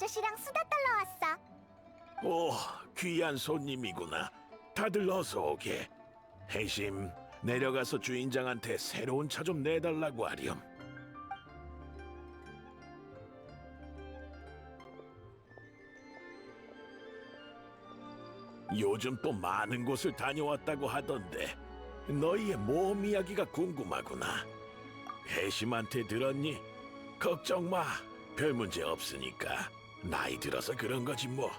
아저씨랑 수다 떨러 왔어. 오, 귀한 손님이구나. 다들 어서 오게. 해심, 내려가서 주인장한테 새로운 차 좀 내달라고 하렴. 요즘 또 많은 곳을 다녀왔다고 하던데 너희의 모험 이야기가 궁금하구나. 해심한테 들었니? 걱정 마. 별 문제 없으니까. 나이 들어서 그런 거지 뭐.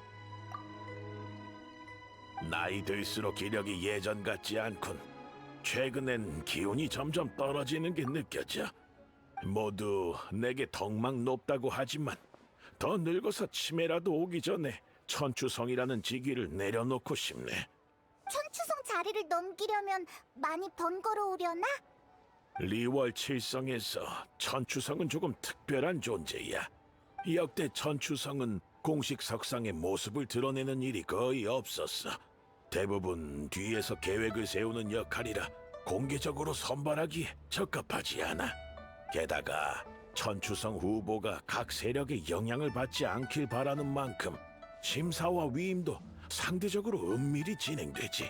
나이 들수록 기력이 예전 같지 않군. 최근엔 기운이 점점 떨어지는 게 느껴져. 모두 내게 덕망 높다고 하지만 더 늙어서 치매라도 오기 전에 천추성이라는 직위를 내려놓고 싶네. 천추성 자리를 넘기려면 많이 번거로우려나? 리월 칠성에서 천추성은 조금 특별한 존재야. 역대 천추성은 공식 석상의 모습을 드러내는 일이 거의 없었어. 대부분 뒤에서 계획을 세우는 역할이라 공개적으로 선발하기에 적합하지 않아. 게다가 천추성 후보가 각 세력의 영향을 받지 않길 바라는 만큼 심사와 위임도 상대적으로 은밀히 진행되지.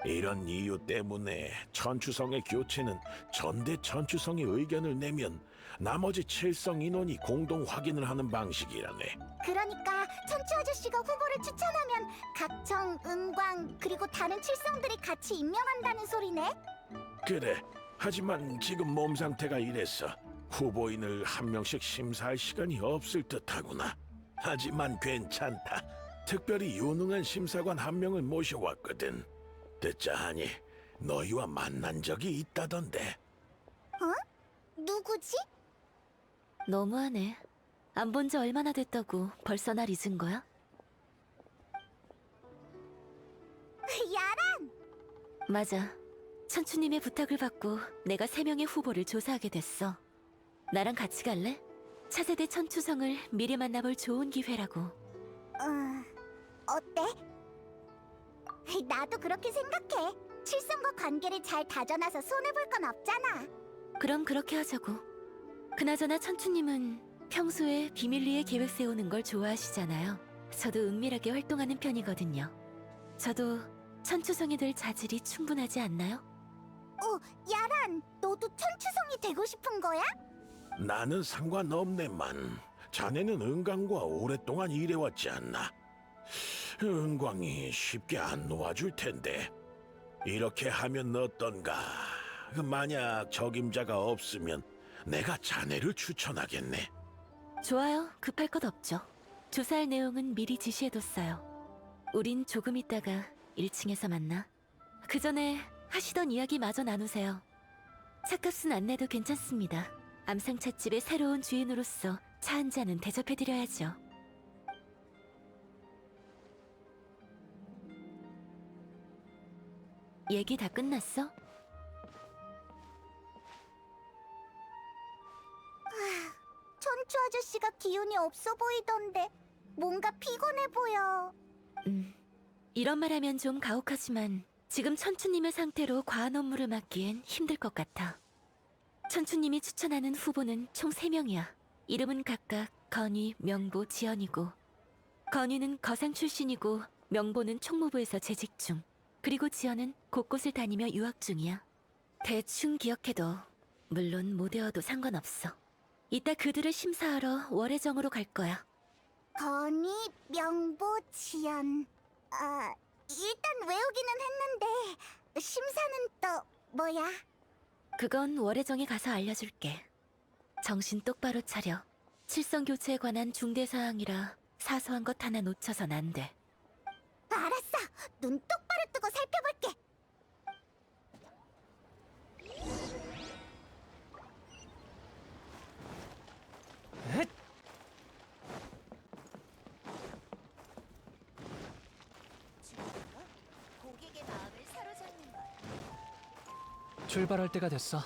이런 이유 때문에 천추성의 교체는 전대 천추성의 의견을 내면 나머지 7성 인원이 공동 확인을 하는 방식이라네. 그러니까 천추 아저씨가 후보를 추천하면 각청, 은광, 그리고 다른 칠성들이 같이 임명한다는 소리네? 그래. 하지만 지금 몸 상태가 이래서 후보인을 한 명씩 심사할 시간이 없을 듯하구나. 하지만 괜찮다. 특별히 유능한 심사관 한 명을 모셔왔거든. 듣자 하니 너희와 만난 적이 있다던데. 어? 누구지? 너무하네. 안 본 지 얼마나 됐다고 벌써 날 잊은 거야? 야란! 맞아. 천추님의 부탁을 받고 내가 3명의 후보를 조사하게 됐어. 나랑 같이 갈래? 차세대 천추성을 미리 만나볼 좋은 기회라고. 어때? 나도 그렇게 생각해. 칠성과 관계를 잘 다져놔서 손해볼 건 없잖아. 그럼 그렇게 하자고. 그나저나 천추님은 평소에 비밀리에 계획 세우는 걸 좋아하시잖아요. 저도 은밀하게 활동하는 편이거든요. 저도 천추성이 될 자질이 충분하지 않나요? 야란, 너도 천추성이 되고 싶은 거야? 나는 상관없네만. 자네는 은광과 오랫동안 일해왔지 않나? 은광이 쉽게 안 놓아줄 텐데. 이렇게 하면 어떤가? 만약 적임자가 없으면 내가 자네를 추천하겠네. 좋아요. 급할 것 없죠. 조사할 내용은 미리 지시해뒀어요. 우린 조금 있다가 1층에서 만나. 그 전에 하시던 이야기 마저 나누세요. 차값은 안 내도 괜찮습니다. 암상찻집의 새로운 주인으로서 차 한 잔은 대접해드려야죠. 얘기 다 끝났어? 천추 아저씨가 기운이 없어 보이던데 뭔가 피곤해 보여. 이런 말 하면 좀 가혹하지만 지금 천추님의 상태로 과한 업무를 맡기엔 힘들 것 같아. 천추님이 추천하는 후보는 총 3명이야. 이름은 각각 건희, 명보, 지연이고, 건희는 거상 출신이고 명보는 총무부에서 재직 중, 그리고 지연은 곳곳을 다니며 유학 중이야. 대충 기억해도 물론 못 외워도 상관없어. 이따 그들을 심사하러 월해정으로 갈 거야. 건희, 명보, 지연. 일단 외우기는 했는데 심사는 또 뭐야? 그건 월해정에 가서 알려줄게. 정신 똑바로 차려. 칠성 교체에 관한 중대 사항이라 사소한 것 하나 놓쳐선 안 돼. 알았어. 눈 똑바로 뜨고 살펴볼게. 고객의 마음을 사로잡는 것. 출발할 때가 됐어.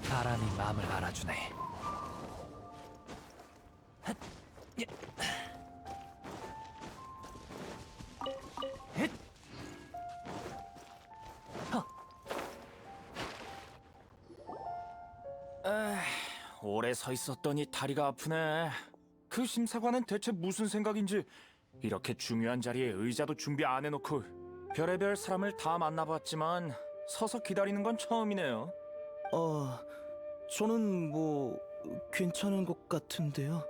바람이 마음을 알아주네. 핫! 예. 헷! 오래 서 있었더니 다리가 아프네. 그 심사관은 대체 무슨 생각인지 이렇게 중요한 자리에 의자도 준비 안 해놓고 별의별 사람을 다 만나봤지만 서서 기다리는 건 처음이네요. 저는 괜찮은 것 같은데요.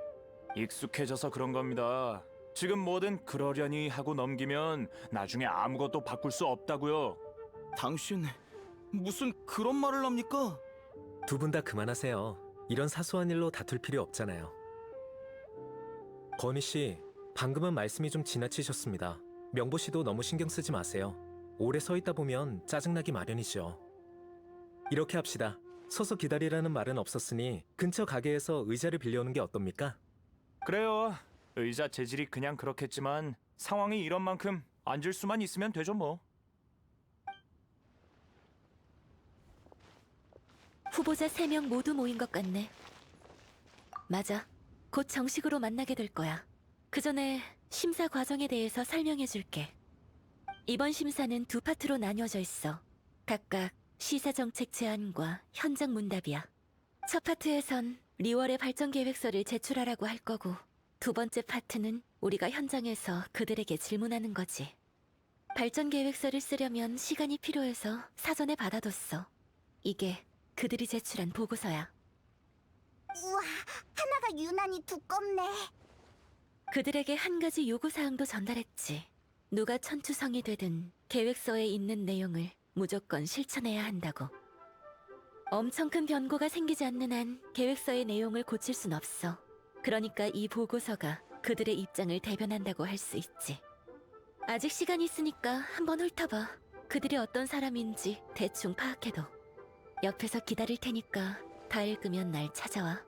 익숙해져서 그런 겁니다. 지금 뭐든 그러려니 하고 넘기면 나중에 아무것도 바꿀 수 없다고요. 당신 무슨 그런 말을 합니까? 두 분 다 그만하세요. 이런 사소한 일로 다툴 필요 없잖아요. 건희 씨, 방금은 말씀이 좀 지나치셨습니다. 명보 씨도 너무 신경 쓰지 마세요. 오래 서 있다 보면 짜증나기 마련이죠. 이렇게 합시다. 서서 기다리라는 말은 없었으니 근처 가게에서 의자를 빌려오는 게 어떻습니까? 그래요. 의자 재질이 그냥 그렇겠지만 상황이 이런 만큼 앉을 수만 있으면 되죠 뭐. 후보자 3명 모두 모인 것 같네. 맞아. 곧 정식으로 만나게 될 거야. 그 전에 심사 과정에 대해서 설명해 줄게. 이번 심사는 두 파트로 나뉘어져 있어. 각각 시사정책 제안과 현장 문답이야. 첫 파트에선 리월의 발전 계획서를 제출하라고 할 거고, 두 번째 파트는 우리가 현장에서 그들에게 질문하는 거지. 발전 계획서를 쓰려면 시간이 필요해서 사전에 받아뒀어. 이게 그들이 제출한 보고서야. 우와, 하나가 유난히 두껍네. 그들에게 한 가지 요구사항도 전달했지. 누가 천추성이 되든 계획서에 있는 내용을 무조건 실천해야 한다고. 엄청 큰 변고가 생기지 않는 한 계획서의 내용을 고칠 순 없어. 그러니까 이 보고서가 그들의 입장을 대변한다고 할 수 있지. 아직 시간이 있으니까 한번 훑어봐. 그들이 어떤 사람인지 대충 파악해도. 옆에서 기다릴 테니까 다 읽으면 날 찾아와.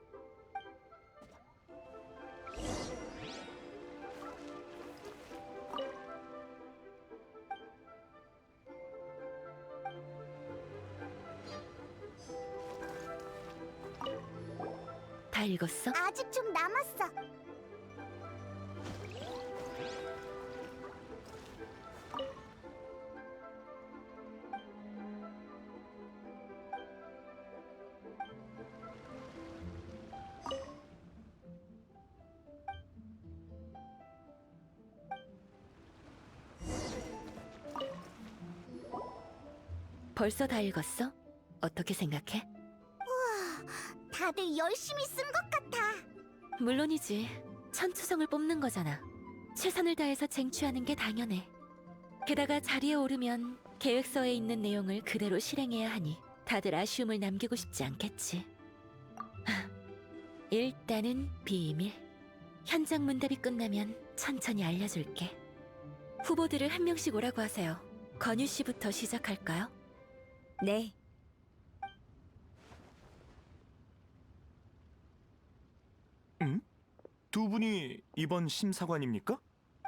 다 읽었어? 아직 좀 남았어. 벌써 다 읽었어? 어떻게 생각해? 다들 열심히 쓴 것 같아. 물론이지. 천추성을 뽑는 거잖아. 최선을 다해서 쟁취하는 게 당연해. 게다가 자리에 오르면 계획서에 있는 내용을 그대로 실행해야 하니 다들 아쉬움을 남기고 싶지 않겠지. 일단은 비밀. 현장 문답이 끝나면 천천히 알려줄게. 후보들을 한 명씩 오라고 하세요. 건유 씨부터 시작할까요? 네, 두 분이 이번 심사관입니까?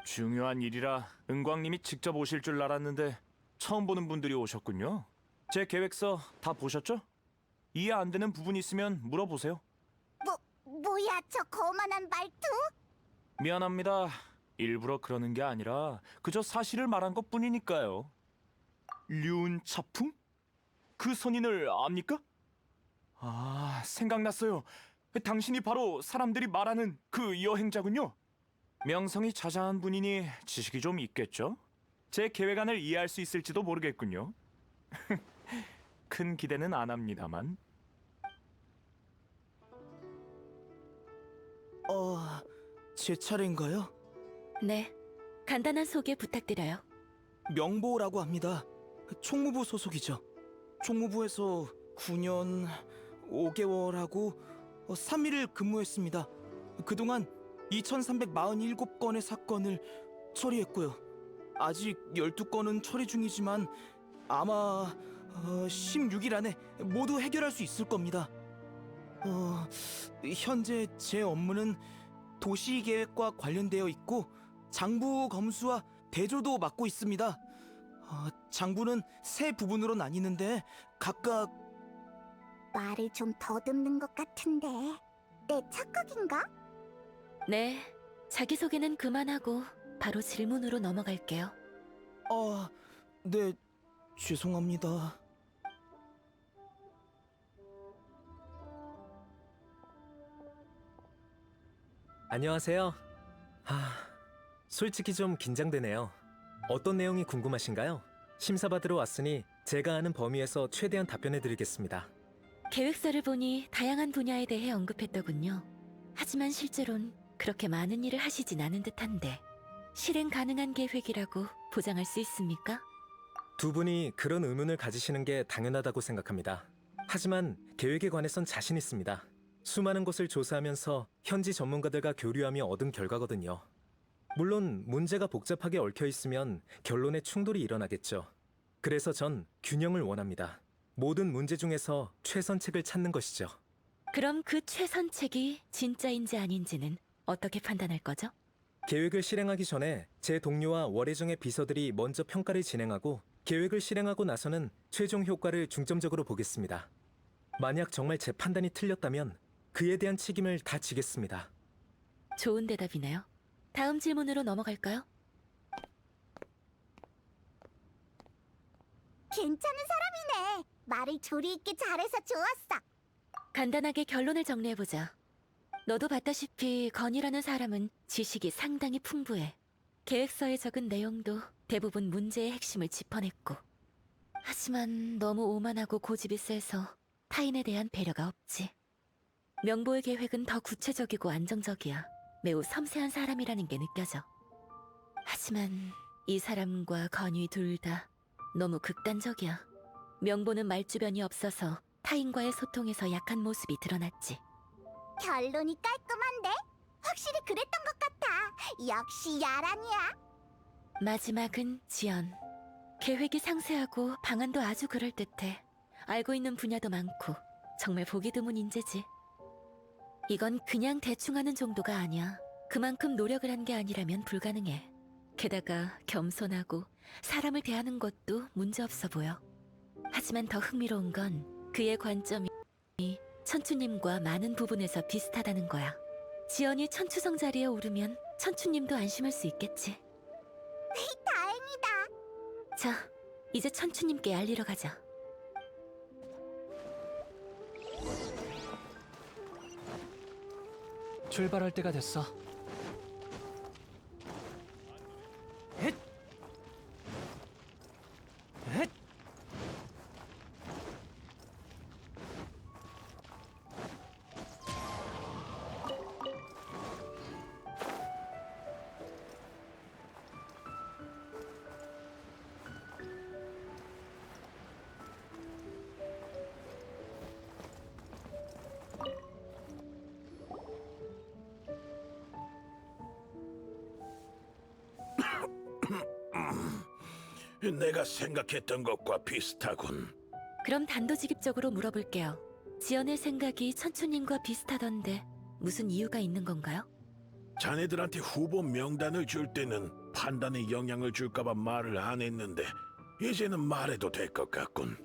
중요한 일이라 은광님이 직접 오실 줄 알았는데 처음 보는 분들이 오셨군요. 제 계획서 다 보셨죠? 이해 안 되는 부분 있으면 물어보세요. 뭐야, 저 거만한 말투? 미안합니다. 일부러 그러는 게 아니라 그저 사실을 말한 것뿐이니까요. 류은차풍? 그 선인을 압니까? 아, 생각났어요. 당신이 바로 사람들이 말하는 그 여행자군요. 명성이 자자한 분이니 지식이 좀 있겠죠? 제 계획안을 이해할 수 있을지도 모르겠군요. 큰 기대는 안 합니다만. 제 차례인가요? 네. 간단한 소개 부탁드려요. 명보라고 합니다. 총무부 소속이죠. 총무부에서 9년 5개월하고 3일을 근무했습니다. 그동안 2347건의 사건을 처리했고요. 아직 12건은 처리 중이지만 아마 16일 안에 모두 해결할 수 있을 겁니다. 현재 제 업무는 도시계획과 관련되어 있고 장부 검수와 대조도 맡고 있습니다. 장부는 세 부분으로 나뉘는데 각각 말을 좀 더듬는 것 같은데 내 착각인가? 네. 자기소개는 그만하고 바로 질문으로 넘어갈게요. 네, 죄송합니다. 안녕하세요. 솔직히 좀 긴장되네요. 어떤 내용이 궁금하신가요? 심사받으러 왔으니 제가 아는 범위에서 최대한 답변해드리겠습니다. 계획서를 보니 다양한 분야에 대해 언급했더군요. 하지만 실제론 그렇게 많은 일을 하시진 않은 듯한데 실행 가능한 계획이라고 보장할 수 있습니까? 두 분이 그런 의문을 가지시는 게 당연하다고 생각합니다. 하지만 계획에 관해선 자신 있습니다. 수많은 곳을 조사하면서 현지 전문가들과 교류하며 얻은 결과거든요. 물론 문제가 복잡하게 얽혀 있으면 결론에 충돌이 일어나겠죠. 그래서 전 균형을 원합니다. 모든 문제 중에서 최선책을 찾는 것이죠. 그럼 그 최선책이 진짜인지 아닌지는 어떻게 판단할 거죠? 계획을 실행하기 전에 제 동료와 월혜정의 비서들이 먼저 평가를 진행하고 계획을 실행하고 나서는 최종 효과를 중점적으로 보겠습니다. 만약 정말 제 판단이 틀렸다면 그에 대한 책임을 다 지겠습니다. 좋은 대답이네요. 다음 질문으로 넘어갈까요? 괜찮은 사람이네. 말을 조리 있게 잘해서 좋았어. 간단하게 결론을 정리해보자. 너도 봤다시피 건이라는 사람은 지식이 상당히 풍부해. 계획서에 적은 내용도 대부분 문제의 핵심을 짚어냈고. 하지만 너무 오만하고 고집이 세서 타인에 대한 배려가 없지. 명보의 계획은 더 구체적이고 안정적이야. 매우 섬세한 사람이라는 게 느껴져. 하지만 이 사람과 건이 둘 다 너무 극단적이야. 명보는 말주변이 없어서 타인과의 소통에서 약한 모습이 드러났지. 결론이 깔끔한데? 확실히 그랬던 것 같아. 역시 야란이야. 마지막은 지연. 계획이 상세하고 방안도 아주 그럴듯해. 알고 있는 분야도 많고 정말 보기 드문 인재지. 이건 그냥 대충 하는 정도가 아니야. 그만큼 노력을 한 게 아니라면 불가능해. 게다가 겸손하고 사람을 대하는 것도 문제없어 보여. 하지만 더 흥미로운 건 그의 관점이 천추님과 많은 부분에서 비슷하다는 거야. 지연이 천추성 자리에 오르면 천추님도 안심할 수 있겠지. 다행이다. 자, 이제 천추님께 알리러 가자. 출발할 때가 됐어. 내가 생각했던 것과 비슷하군. 그럼 단도직입적으로 물어볼게요. 지연의 생각이 천추님과 비슷하던데 무슨 이유가 있는 건가요? 자네들한테 후보 명단을 줄 때는 판단에 영향을 줄까봐 말을 안 했는데 이제는 말해도 될 것 같군.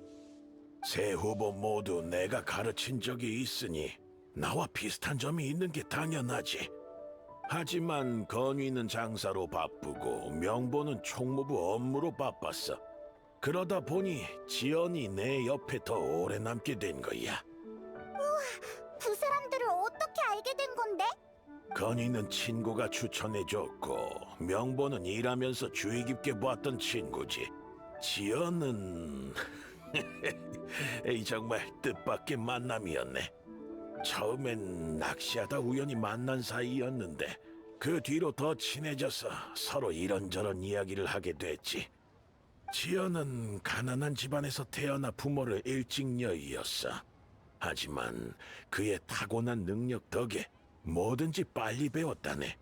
세 후보 모두 내가 가르친 적이 있으니 나와 비슷한 점이 있는 게 당연하지. 하지만 건위는 장사로 바쁘고 명보는 총무부 업무로 바빴어. 그러다 보니 지연이 내 옆에 더 오래 남게 된 거야. 두 사람들을 어떻게 알게 된 건데? 건위는 친구가 추천해줬고 명보는 일하면서 주의 깊게 봤던 친구지. 지연은 에이, 정말 뜻밖의 만남이었네. 처음엔 낚시하다 우연히 만난 사이였는데 그 뒤로 더 친해져서 서로 이런저런 이야기를 하게 됐지. 지연은 가난한 집안에서 태어나 부모를 일찍 여의었어. 하지만 그의 타고난 능력 덕에 뭐든지 빨리 배웠다네.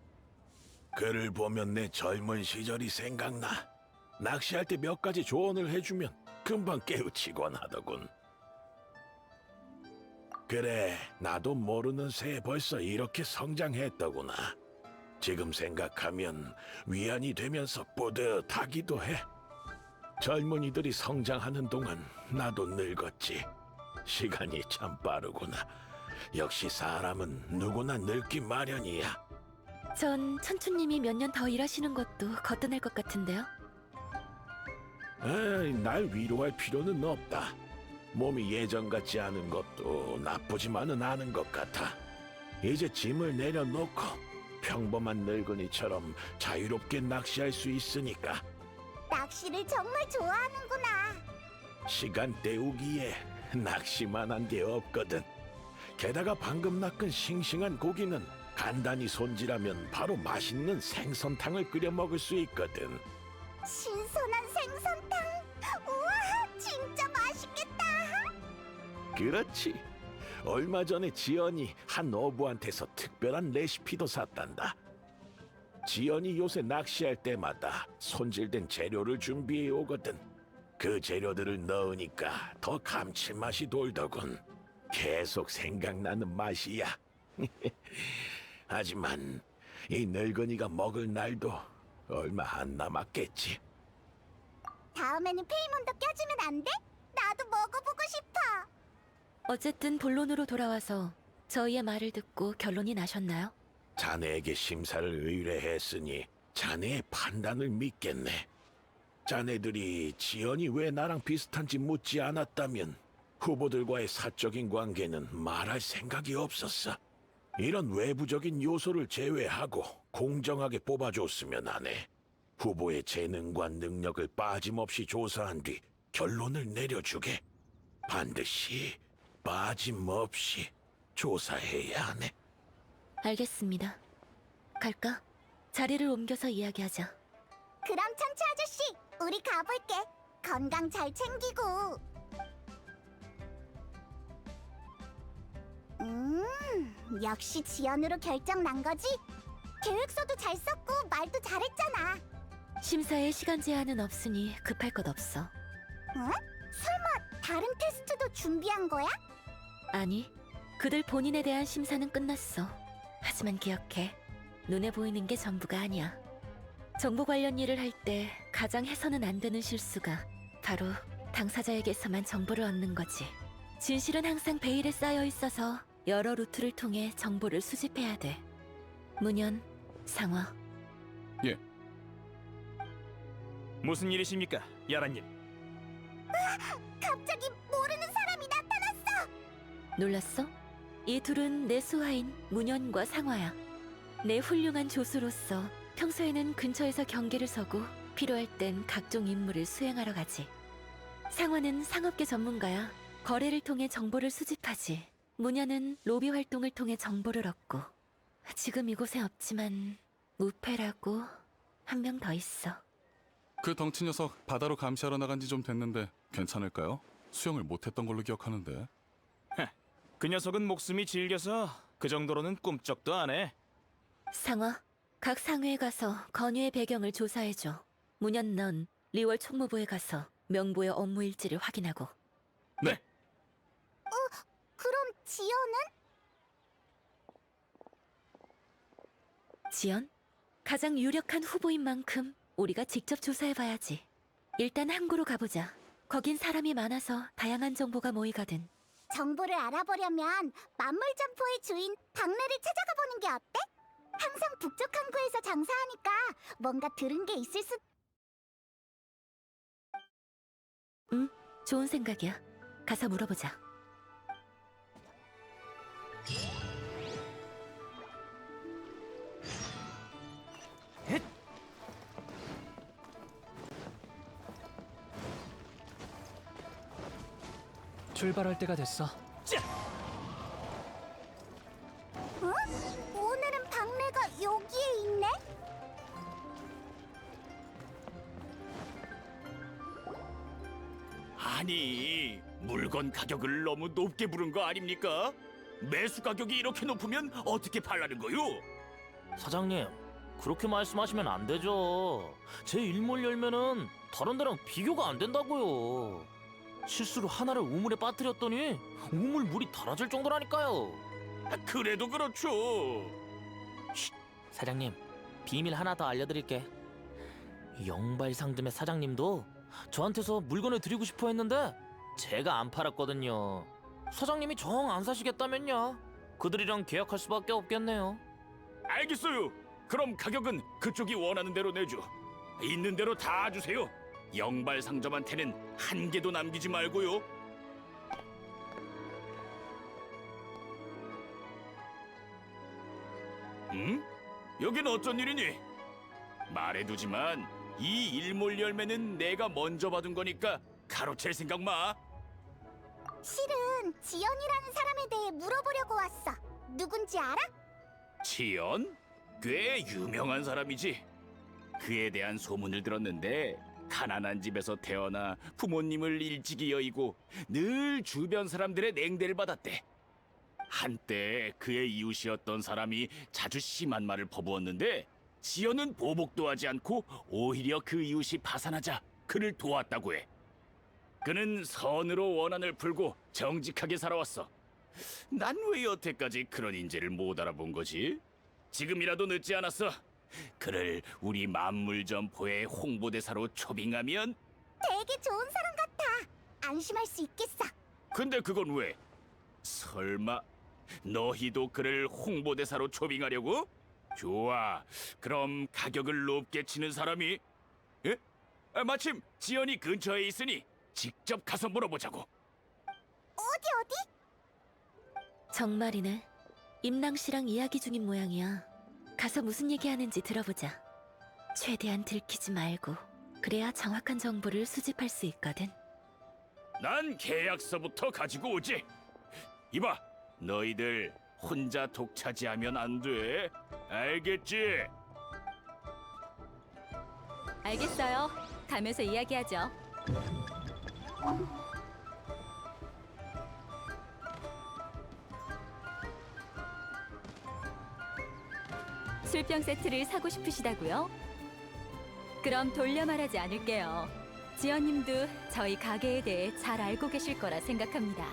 그를 보면 내 젊은 시절이 생각나. 낚시할 때 몇 가지 조언을 해주면 금방 깨우치곤 하더군. 그래, 나도 모르는 새에 벌써 이렇게 성장했더구나. 지금 생각하면 위안이 되면서 뿌듯하기도 해. 젊은이들이 성장하는 동안 나도 늙었지. 시간이 참 빠르구나. 역시 사람은 누구나 늙기 마련이야. 전 천추님이 몇 년 더 일하시는 것도 거뜬할 것 같은데요. 에이, 날 위로할 필요는 없다. 몸이 예전 같지 않은 것도 나쁘지만은 않은 것 같아. 이제 짐을 내려놓고 평범한 늙은이처럼 자유롭게 낚시할 수 있으니까. 낚시를 정말 좋아하는구나. 시간 때우기에 낚시만한 게 없거든. 게다가 방금 낚은 싱싱한 고기는 간단히 손질하면 바로 맛있는 생선탕을 끓여 먹을 수 있거든. 신선한 생선탕. 우와, 진짜 맛있겠다. 그렇지. 얼마 전에 지연이 한 어부한테서 특별한 레시피도 샀단다. 지연이 요새 낚시할 때마다 손질된 재료를 준비해 오거든. 그 재료들을 넣으니까 더 감칠맛이 돌더군. 계속 생각나는 맛이야. 하지만 이 늙은이가 먹을 날도 얼마 안 남았겠지. 다음에는 페이몬도 껴주면 안 돼? 나도 먹어보고 싶어. 어쨌든 본론으로 돌아와서 저희의 말을 듣고 결론이 나셨나요? 자네에게 심사를 의뢰했으니 자네의 판단을 믿겠네. 자네들이 지연이 왜 나랑 비슷한지 묻지 않았다면 후보들과의 사적인 관계는 말할 생각이 없었어. 이런 외부적인 요소를 제외하고 공정하게 뽑아줬으면 하네. 후보의 재능과 능력을 빠짐없이 조사한 뒤 결론을 내려주게. 반드시 빠짐없이 조사해야 하네. 알겠습니다. 갈까? 자리를 옮겨서 이야기하자. 그럼 천추 아저씨, 우리 가볼게. 건강 잘 챙기고. 역시 지연으로 결정 난 거지? 계획서도 잘 썼고 말도 잘했잖아. 심사에 시간 제한은 없으니 급할 것 없어. 응? 설마 다른 테스트도 준비한 거야? 아니, 그들 본인에 대한 심사는 끝났어. 하지만 기억해. 눈에 보이는 게 전부가 아니야. 정보 관련 일을 할 때 가장 해서는 안 되는 실수가 바로 당사자에게서만 정보를 얻는 거지. 진실은 항상 베일에 쌓여 있어서 여러 루트를 통해 정보를 수집해야 돼. 문현, 상화. 무슨 일이십니까, 야란님? 갑자기 모르는 사람이 나타났어. 놀랐어? 이 둘은 내 수하인 문현과 상화야. 내 훌륭한 조수로서 평소에는 근처에서 경계를 서고 필요할 땐 각종 임무를 수행하러 가지. 상화는 상업계 전문가야. 거래를 통해 정보를 수집하지. 문현은 로비 활동을 통해 정보를 얻고. 지금 이곳에 없지만 무패라고 한 명 더 있어. 그 덩치 녀석 바다로 감시하러 나간 지 좀 됐는데 괜찮을까요? 수영을 못했던 걸로 기억하는데. 그 녀석은 목숨이 질겨서 그 정도로는 꿈쩍도 안 해. 상화, 각 상회에 가서 건유의 배경을 조사해줘. 문현 넌 리월 총무부에 가서 명부의 업무 일지를 확인하고. 네. 그럼 지연은? 지연? 가장 유력한 후보인 만큼 우리가 직접 조사해봐야지. 일단 항구로 가보자. 거긴 사람이 많아서 다양한 정보가 모이거든. 정보를 알아보려면 만물점포의 주인 박래를 찾아가 보는 게 어때? 항상 북쪽 항구에서 장사하니까 뭔가 들은 게 있을 수... 좋은 생각이야. 가서 물어보자. 출발할 때가 됐어. 오늘은 박래가 여기에 있네? 아니, 물건 가격을 너무 높게 부른 거 아닙니까? 매수 가격이 이렇게 높으면 어떻게 팔라는 거요? 사장님, 그렇게 말씀하시면 안 되죠. 제 일몰 열매는 다른 데랑 비교가 안 된다고요. 실수로 하나를 우물에 빠뜨렸더니 우물 물이 달아질 정도라니까요. 그래도 그렇죠. 사장님, 비밀 하나 더 알려드릴게. 영발상점의 사장님도 저한테서 물건을 드리고 싶어 했는데 제가 안 팔았거든요. 사장님이 정 안 사시겠다면요, 그들이랑 계약할 수밖에 없겠네요. 알겠어요. 그럼 가격은 그쪽이 원하는 대로 내죠. 있는 대로 다 주세요. 영발상점한테는 한 개도 남기지 말고요. 응? 여긴 어쩐 일이니? 말해두지만 이 일몰 열매는 내가 먼저 받은 거니까 가로챌 생각 마. 실은 지연이라는 사람에 대해 물어보려고 왔어. 누군지 알아? 지연? 꽤 유명한 사람이지. 그에 대한 소문을 들었는데 가난한 집에서 태어나 부모님을 일찍이 여의고 늘 주변 사람들의 냉대를 받았대. 한때 그의 이웃이었던 사람이 자주 심한 말을 퍼부었는데 지연은 보복도 하지 않고 오히려 그 이웃이 파산하자 그를 도왔다고 해. 그는 선으로 원한을 풀고 정직하게 살아왔어. 난 왜 여태까지 그런 인재를 못 알아본 거지? 지금이라도 늦지 않았어. 그를 우리 만물점포의 홍보대사로 초빙하면. 되게 좋은 사람 같아. 안심할 수 있겠어. 근데 그건 왜? 설마 너희도 그를 홍보대사로 초빙하려고? 좋아. 그럼 가격을 높게 치는 사람이? 예? 마침 지연이 근처에 있으니 직접 가서 물어보자고. 어디? 정말이네. 임랑 씨랑 이야기 중인 모양이야. 가서 무슨 얘기하는지 들어보자. 최대한 들키지 말고, 그래야 정확한 정보를 수집할 수 있거든. 난 계약서부터 가지고 오지. 이봐, 너희들 혼자 독차지하면 안 돼. 알겠지? 알겠어요. 가면서 이야기하죠. 술병 세트를 사고 싶으시다고요? 그럼 돌려 말하지 않을게요. 지연님도 저희 가게에 대해 잘 알고 계실 거라 생각합니다.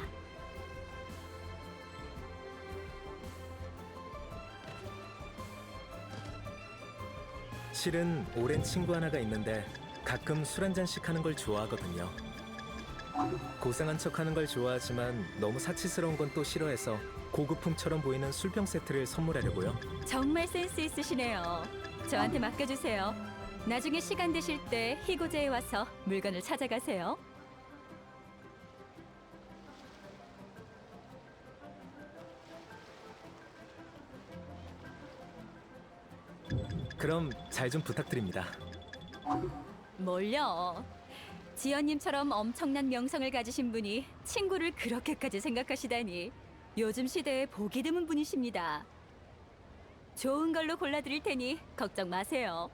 실은 오랜 친구 하나가 있는데 가끔 술 한 잔씩 하는 걸 좋아하거든요. 고상한 척 하는 걸 좋아하지만 너무 사치스러운 건 또 싫어해서 고급품처럼 보이는 술병 세트를 선물하려고요. 정말 센스 있으시네요. 저한테 맡겨주세요. 나중에 시간 되실 때 희고제에 와서 물건을 찾아가세요. 그럼 잘 좀 부탁드립니다. 뭘요? 지연님처럼 엄청난 명성을 가지신 분이 친구를 그렇게까지 생각하시다니 요즘 시대에 보기 드문 분이십니다. 좋은 걸로 골라드릴 테니 걱정 마세요.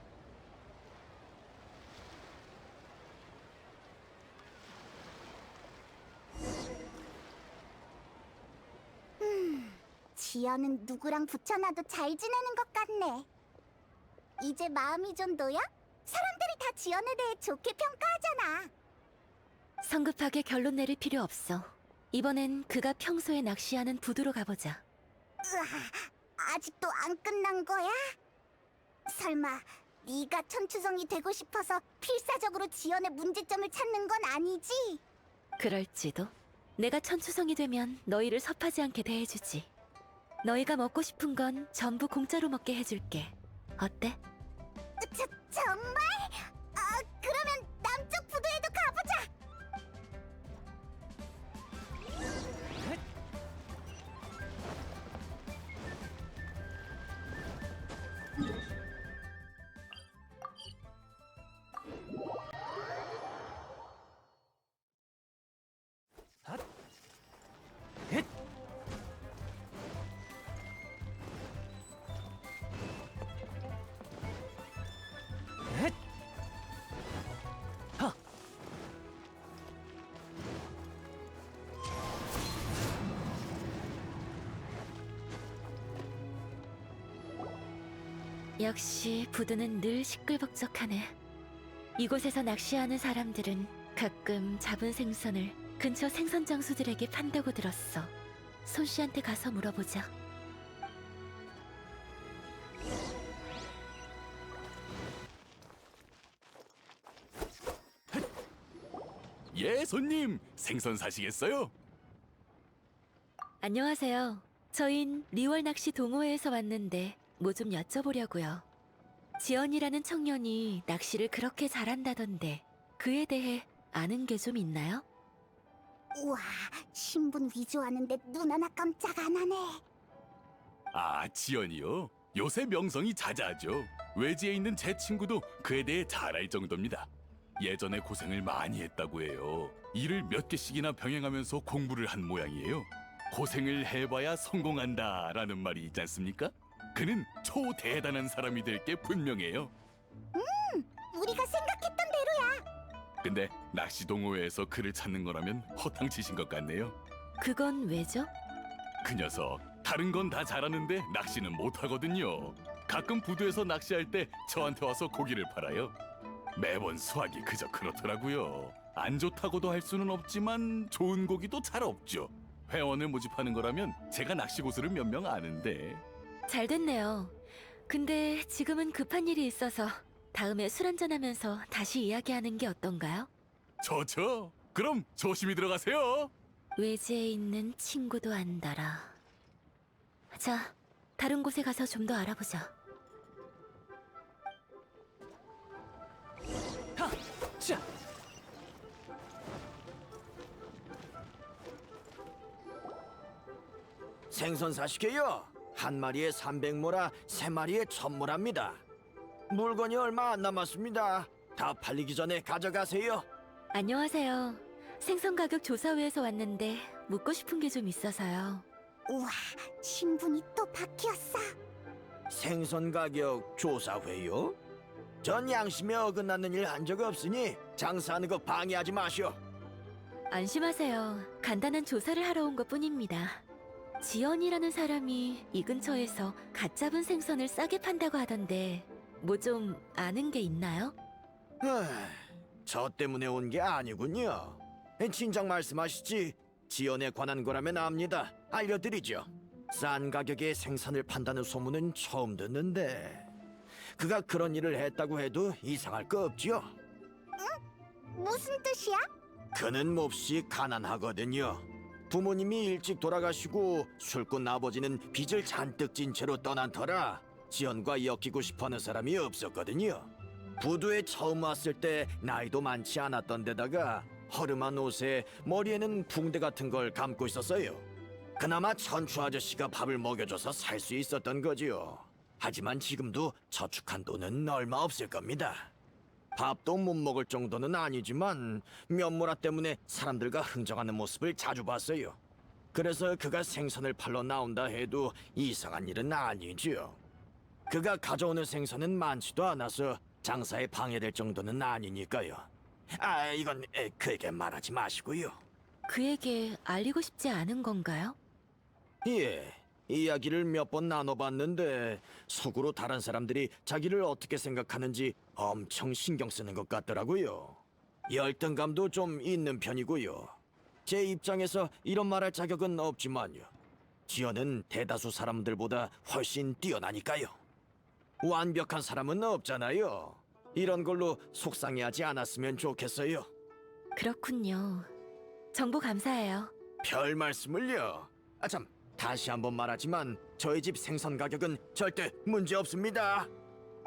지연은 누구랑 붙여놔도 잘 지내는 것 같네. 이제 마음이 좀 놓여? 사람들이 다 지연에 대해 좋게 평가하잖아. 성급하게 결론 내릴 필요 없어. 이번엔 그가 평소에 낚시하는 부두로 가보자. 으아, 아직도 안 끝난 거야? 설마 네가 천추성이 되고 싶어서 필사적으로 지연의 문제점을 찾는 건 아니지? 그럴지도. 내가 천추성이 되면 너희를 섭하지 않게 대해주지. 너희가 먹고 싶은 건 전부 공짜로 먹게 해줄게. 어때? 정말? 그러면 남쪽 부두에도 가보자. 역시 부두는 늘 시끌벅적하네. 이곳에서 낚시하는 사람들은 가끔 잡은 생선을 근처 생선 장수들에게 판다고 들었어. 손씨한테 가서 물어보자. 예, 손님. 생선 사시겠어요? 안녕하세요. 저흰 리월 낚시 동호회에서 왔는데 뭐 좀 여쭤보려고요. 지연이라는 청년이 낚시를 그렇게 잘한다던데 그에 대해 아는 게 좀 있나요? 우와, 신분 위조하는데 눈 하나 깜짝 안 하네. 아, 지연이요? 요새 명성이 자자하죠. 외지에 있는 제 친구도 그에 대해 잘 알 정도입니다. 예전에 고생을 많이 했다고 해요. 일을 몇 개씩이나 병행하면서 공부를 한 모양이에요. 고생을 해봐야 성공한다라는 말이 있지 않습니까? 그는 초대단한 사람이 될 게 분명해요. 우리가 생각했던 대로야. 근데 낚시 동호회에서 그를 찾는 거라면 허탕치신 것 같네요. 그건 왜죠? 그 녀석 다른 건 다 잘하는데 낚시는 못하거든요. 가끔 부두에서 낚시할 때 저한테 와서 고기를 팔아요. 매번 수확이 그저 그렇더라고요. 안 좋다고도 할 수는 없지만 좋은 고기도 잘 없죠. 회원을 모집하는 거라면 제가 낚시 고수를 몇 명 아는데. 잘 됐네요. 근데 지금은 급한 일이 있어서 다음에 술 한잔하면서 다시 이야기하는 게 어떤가요? 좋죠. 그럼 조심히 들어가세요. 외지에 있는 친구도 안달아. 자, 다른 곳에 가서 좀 더 알아보자. 자, 생선 사시게요. 한 마리에 300모라, 세 마리에 1000모라입니다. 물건이 얼마 안 남았습니다. 다 팔리기 전에 가져가세요. 안녕하세요. 생선 가격 조사회에서 왔는데 묻고 싶은 게 좀 있어서요. 우와, 신분이 또 바뀌었어. 생선 가격 조사회요? 전 양심에 어긋나는 일 한 적 없으니 장사하는 거 방해하지 마시오. 안심하세요. 간단한 조사를 하러 온 것뿐입니다. 지연이라는 사람이 이 근처에서 갓 잡은 생선을 싸게 판다고 하던데 뭐 좀 아는 게 있나요? 저 때문에 온 게 아니군요. 진작 말씀하시지. 지연에 관한 거라면 압니다. 알려드리죠. 싼 가격에 생선을 판다는 소문은 처음 듣는데 그가 그런 일을 했다고 해도 이상할 거 없지요. 무슨 뜻이야? 그는 몹시 가난하거든요. 부모님이 일찍 돌아가시고 술꾼 아버지는 빚을 잔뜩 진 채로 떠난 터라 지연과 엮이고 싶어하는 사람이 없었거든요. 부두에 처음 왔을 때 나이도 많지 않았던 데다가 허름한 옷에 머리에는 붕대 같은 걸 감고 있었어요. 그나마 천추 아저씨가 밥을 먹여줘서 살 수 있었던 거지요. 하지만 지금도 저축한 돈은 얼마 없을 겁니다. 밥도 못 먹을 정도는 아니지만 면모라 때문에 사람들과 흥정하는 모습을 자주 봤어요. 그래서 그가 생선을 팔러 나온다 해도 이상한 일은 아니지요. 그가 가져오는 생선은 많지도 않아서 장사에 방해될 정도는 아니니까요. 이건 그에게 말하지 마시고요. 그에게 알리고 싶지 않은 건가요? 예, 이야기를 몇 번 나눠봤는데 속으로 다른 사람들이 자기를 어떻게 생각하는지 엄청 신경 쓰는 것 같더라고요. 열등감도 좀 있는 편이고요. 제 입장에서 이런 말할 자격은 없지만요. 지연은 대다수 사람들보다 훨씬 뛰어나니까요. 완벽한 사람은 없잖아요. 이런 걸로 속상해하지 않았으면 좋겠어요. 그렇군요. 정보 감사해요. 별 말씀을요. 참, 다시 한번 말하지만 저희 집 생선 가격은 절대 문제 없습니다.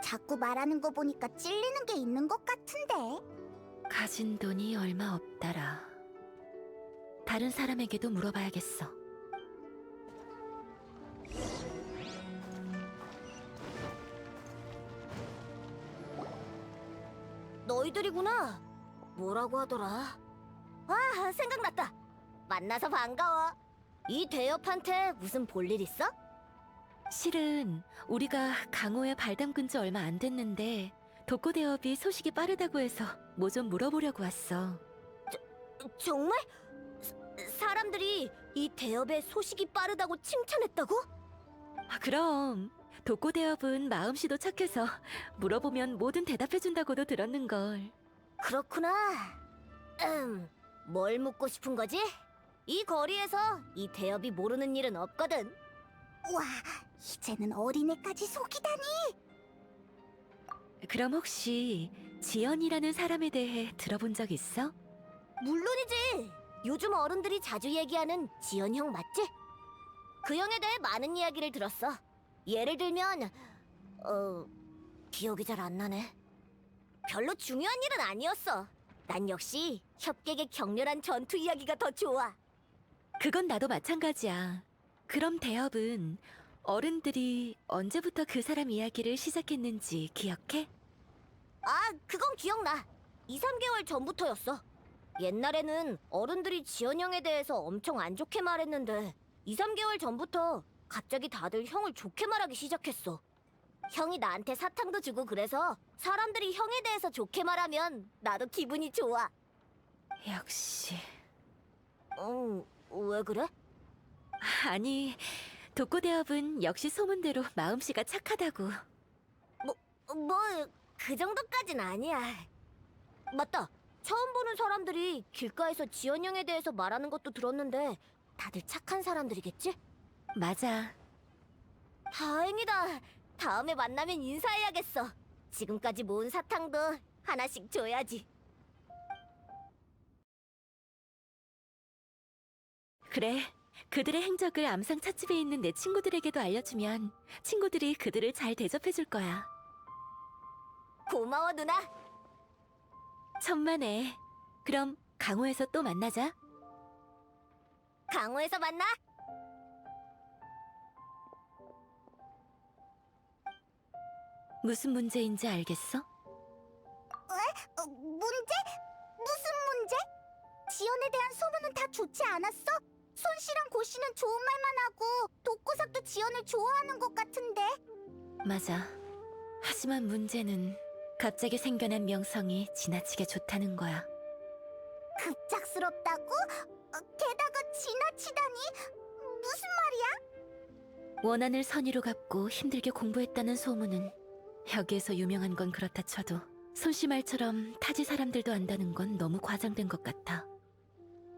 자꾸 말하는 거 보니까 찔리는 게 있는 것 같은데. 가진 돈이 얼마 없더라. 다른 사람에게도 물어봐야겠어. 너희들이구나. 뭐라고 하더라? 아, 생각났다. 만나서 반가워. 이 대엽한테 무슨 볼일 있어? 실은 우리가 강호에 발 담근 지 얼마 안 됐는데 독고대업이 소식이 빠르다고 해서 뭐 좀 물어보려고 왔어. 정말? 사람들이 이 대엽의 소식이 빠르다고 칭찬했다고? 그럼 독고대업은 마음씨도 착해서 물어보면 뭐든 대답해준다고도 들었는걸. 그렇구나. 뭘 묻고 싶은 거지? 이 거리에서 이 대엽이 모르는 일은 없거든. 와, 이제는 어린애까지 속이다니. 그럼 혹시 지연이라는 사람에 대해 들어본 적 있어? 물론이지. 요즘 어른들이 자주 얘기하는 지연 형 맞지? 그 형에 대해 많은 이야기를 들었어. 예를 들면 기억이 잘 안 나네. 별로 중요한 일은 아니었어. 난 역시 협객의 격렬한 전투 이야기가 더 좋아. 그건 나도 마찬가지야. 그럼 대업은 어른들이 언제부터 그 사람 이야기를 시작했는지 기억해? 아, 그건 기억나. 2, 3개월 전부터였어. 옛날에는 어른들이 지연 형에 대해서 엄청 안 좋게 말했는데 2, 3개월 전부터 갑자기 다들 형을 좋게 말하기 시작했어. 형이 나한테 사탕도 주고 그래서 사람들이 형에 대해서 좋게 말하면 나도 기분이 좋아. 역시. 왜 그래? 아니, 독고대업은 역시 소문대로 마음씨가 착하다고. 뭐, 그 정도까진 아니야. 맞다. 처음 보는 사람들이 길가에서 지연 형에 대해서 말하는 것도 들었는데 다들 착한 사람들이겠지? 맞아. 다행이다. 다음에 만나면 인사해야겠어. 지금까지 모은 사탕도 하나씩 줘야지. 그래. 그들의 행적을 암상 찻집에 있는 내 친구들에게도 알려주면 친구들이 그들을 잘 대접해줄 거야. 고마워, 누나. 천만에. 그럼 강호에서 또 만나자. 강호에서 만나. 무슨 문제인지 알겠어? 문제? 무슨 문제? 지연에 대한 소문은 다 좋지 않았어? 손 씨랑 고 씨는 좋은 말만 하고 독고삭도 지연을 좋아하는 것 같은데. 맞아. 하지만 문제는 갑자기 생겨난 명성이 지나치게 좋다는 거야. 급작스럽다고? 게다가 지나치다니? 무슨 말이야? 원한을 선의로 갚고 힘들게 공부했다는 소문은 여기에서 유명한 건 그렇다 쳐도 손씨 말처럼 타지 사람들도 안다는 건 너무 과장된 것 같아.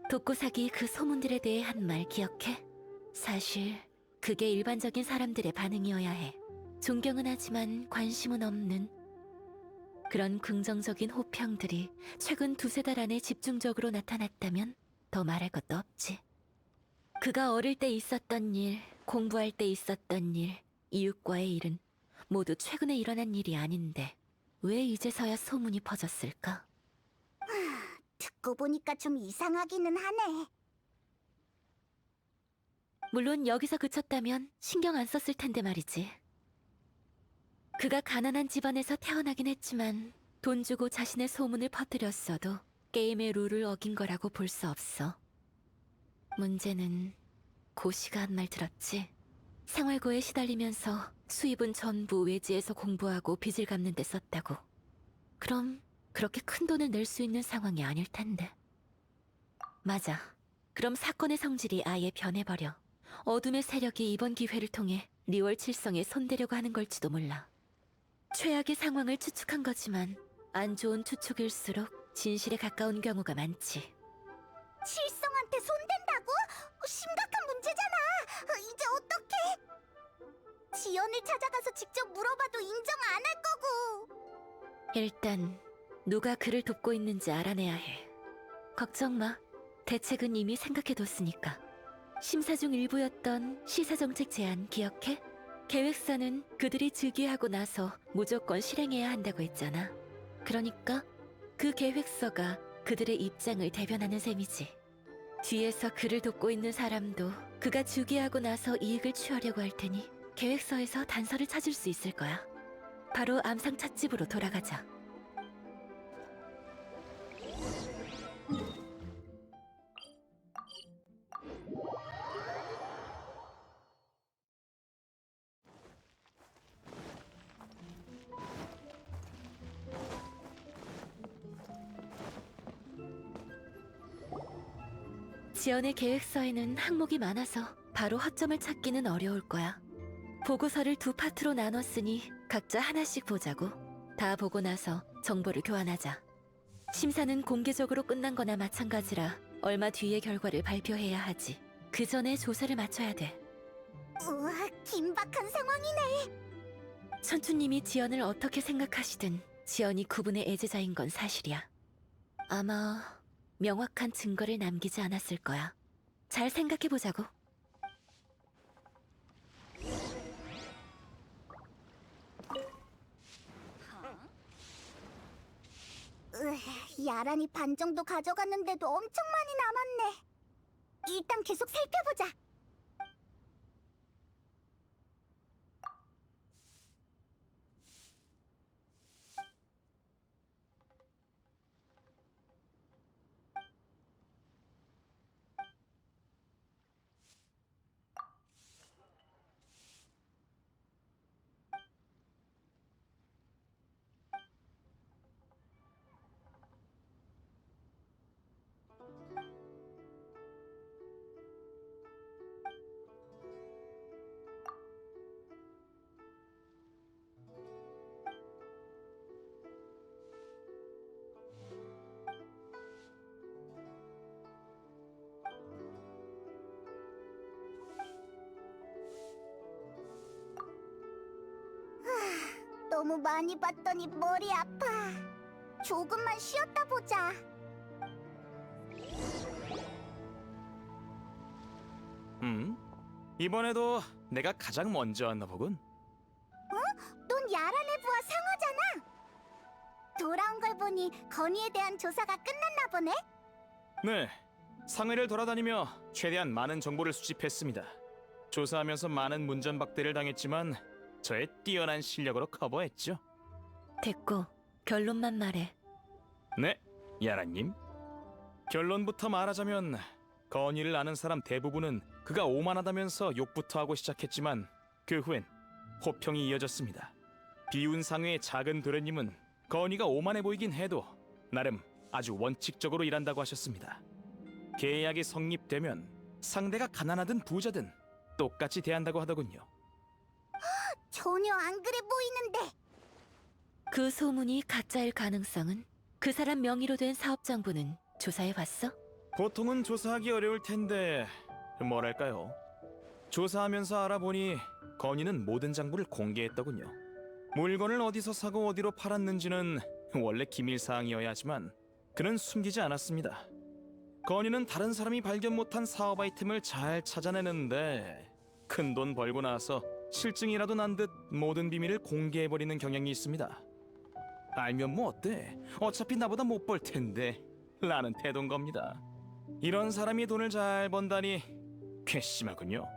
독고삭이 그 소문들에 대해 한 말 기억해? 사실 그게 일반적인 사람들의 반응이어야 해. 존경은 하지만 관심은 없는 그런 긍정적인 호평들이 최근 2-3달 안에 집중적으로 나타났다면 더 말할 것도 없지. 그가 어릴 때 있었던 일, 공부할 때 있었던 일, 이웃과의 일은 모두 최근에 일어난 일이 아닌데 왜 이제서야 소문이 퍼졌을까? 듣고 보니까 좀 이상하기는 하네. 물론 여기서 그쳤다면 신경 안 썼을 텐데 말이지. 그가 가난한 집안에서 태어나긴 했지만 돈 주고 자신의 소문을 퍼뜨렸어도 게임의 룰을 어긴 거라고 볼 수 없어. 문제는 고시가 한 말 들었지? 생활고에 시달리면서 수입은 전부 외지에서 공부하고 빚을 갚는 데 썼다고. 그럼 그렇게 큰 돈을 낼 수 있는 상황이 아닐 텐데. 맞아. 그럼 사건의 성질이 아예 변해버려. 어둠의 세력이 이번 기회를 통해 리월 칠성에 손대려고 하는 걸지도 몰라. 최악의 상황을 추측한 거지만 안 좋은 추측일수록 진실에 가까운 경우가 많지. 칠성한테 손댄다고? 심각한 문제잖아. 이제 어떡해? 지연을 찾아가서 직접 물어봐도 인정 안 할 거고. 일단 누가 그를 돕고 있는지 알아내야 해. 걱정 마. 대책은 이미 생각해뒀으니까. 심사 중 일부였던 시사정책 제안 기억해? 계획서는 그들이 즉위하고 나서 무조건 실행해야 한다고 했잖아. 그러니까 그 계획서가 그들의 입장을 대변하는 셈이지. 뒤에서 그를 돕고 있는 사람도 그가 즉위하고 나서 이익을 취하려고 할 테니 계획서에서 단서를 찾을 수 있을 거야. 바로 암상 찻집으로 돌아가자. 지연의 계획서에는 항목이 많아서 바로 허점을 찾기는 어려울 거야. 보고서를 2파트로 나눴으니 각자 하나씩 보자고. 다 보고 나서 정보를 교환하자. 심사는 공개적으로 끝난 거나 마찬가지라 얼마 뒤에 결과를 발표해야 하지. 그 전에 조사를 마쳐야 돼. 우와, 긴박한 상황이네. 천추님이 지연을 어떻게 생각하시든 지연이 그분의 애제자인 건 사실이야. 아마 명확한 증거를 남기지 않았을 거야. 잘 생각해보자고. 야란이 반 정도 가져갔는데도 엄청 많이 남았네. 일단 계속 살펴보자. 너무 많이 봤더니 머리 아파. 조금만 쉬었다 보자. 이번에도 내가 가장 먼저 왔나 보군. 넌 야라네부와 상어잖아. 돌아온 걸 보니 건의에 대한 조사가 끝났나 보네. 네, 상해를 돌아다니며 최대한 많은 정보를 수집했습니다. 조사하면서 많은 문전박대를 당했지만 저의 뛰어난 실력으로 커버했죠. 됐고, 결론만 말해. 네, 야라님. 결론부터 말하자면 건의를 아는 사람 대부분은 그가 오만하다면서 욕부터 하고 시작했지만 그 후엔 호평이 이어졌습니다. 비운 상회의 작은 도련님은 건의가 오만해 보이긴 해도 나름 아주 원칙적으로 일한다고 하셨습니다. 계약이 성립되면 상대가 가난하든 부자든 똑같이 대한다고 하더군요. 전혀 안 그래 보이는데. 그 소문이 가짜일 가능성은? 그 사람 명의로 된 사업장부는 조사해봤어? 보통은 조사하기 어려울 텐데 뭐랄까요? 조사하면서 알아보니 건의는 모든 장부를 공개했더군요. 물건을 어디서 사고 어디로 팔았는지는 원래 기밀사항이어야 하지만 그는 숨기지 않았습니다. 건의는 다른 사람이 발견 못한 사업 아이템을 잘 찾아내는데 큰 돈 벌고 나서 실증이라도 난 듯 모든 비밀을 공개해버리는 경향이 있습니다. 알면 뭐 어때? 어차피 나보다 못 벌 텐데 라는 태도인 겁니다. 이런 사람이 돈을 잘 번다니 괘씸하군요.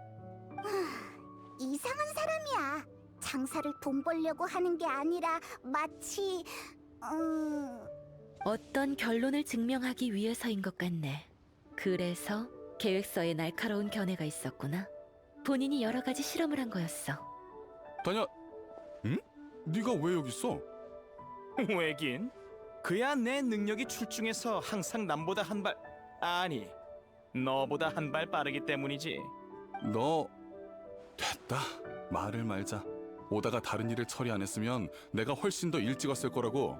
이상한 사람이야. 장사를 돈 벌려고 하는 게 아니라 마치 어떤 결론을 증명하기 위해서인 것 같네. 그래서 계획서에 날카로운 견해가 있었구나. 본인이 여러 가지 실험을 한 거였어. 다냐? 응? 네가 왜 여기 있어? 왜긴? 그야 내 능력이 출중해서 항상 남보다 한 발, 아니 너보다 한 발 빠르기 때문이지. 너 됐다. 말을 말자. 오다가 다른 일을 처리 안 했으면 내가 훨씬 더 일찍 왔을 거라고.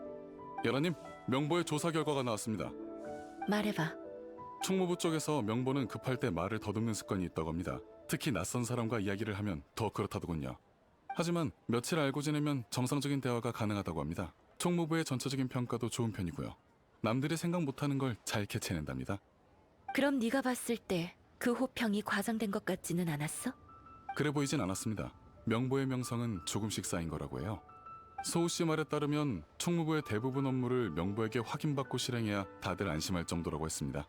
야라님, 명보의 조사 결과가 나왔습니다. 말해봐. 총무부 쪽에서 명보는 급할 때 말을 더듬는 습관이 있다고 합니다. 특히 낯선 사람과 이야기를 하면 더 그렇다더군요. 하지만 며칠 알고 지내면 정상적인 대화가 가능하다고 합니다. 총무부의 전체적인 평가도 좋은 편이고요. 남들이 생각 못하는 걸 잘 캐치해낸답니다. 그럼 네가 봤을 때 그 호평이 과장된 것 같지는 않았어? 그래 보이진 않았습니다. 명보의 명성은 조금씩 쌓인 거라고 해요. 소우 씨 말에 따르면 총무부의 대부분 업무를 명보에게 확인받고 실행해야 다들 안심할 정도라고 했습니다.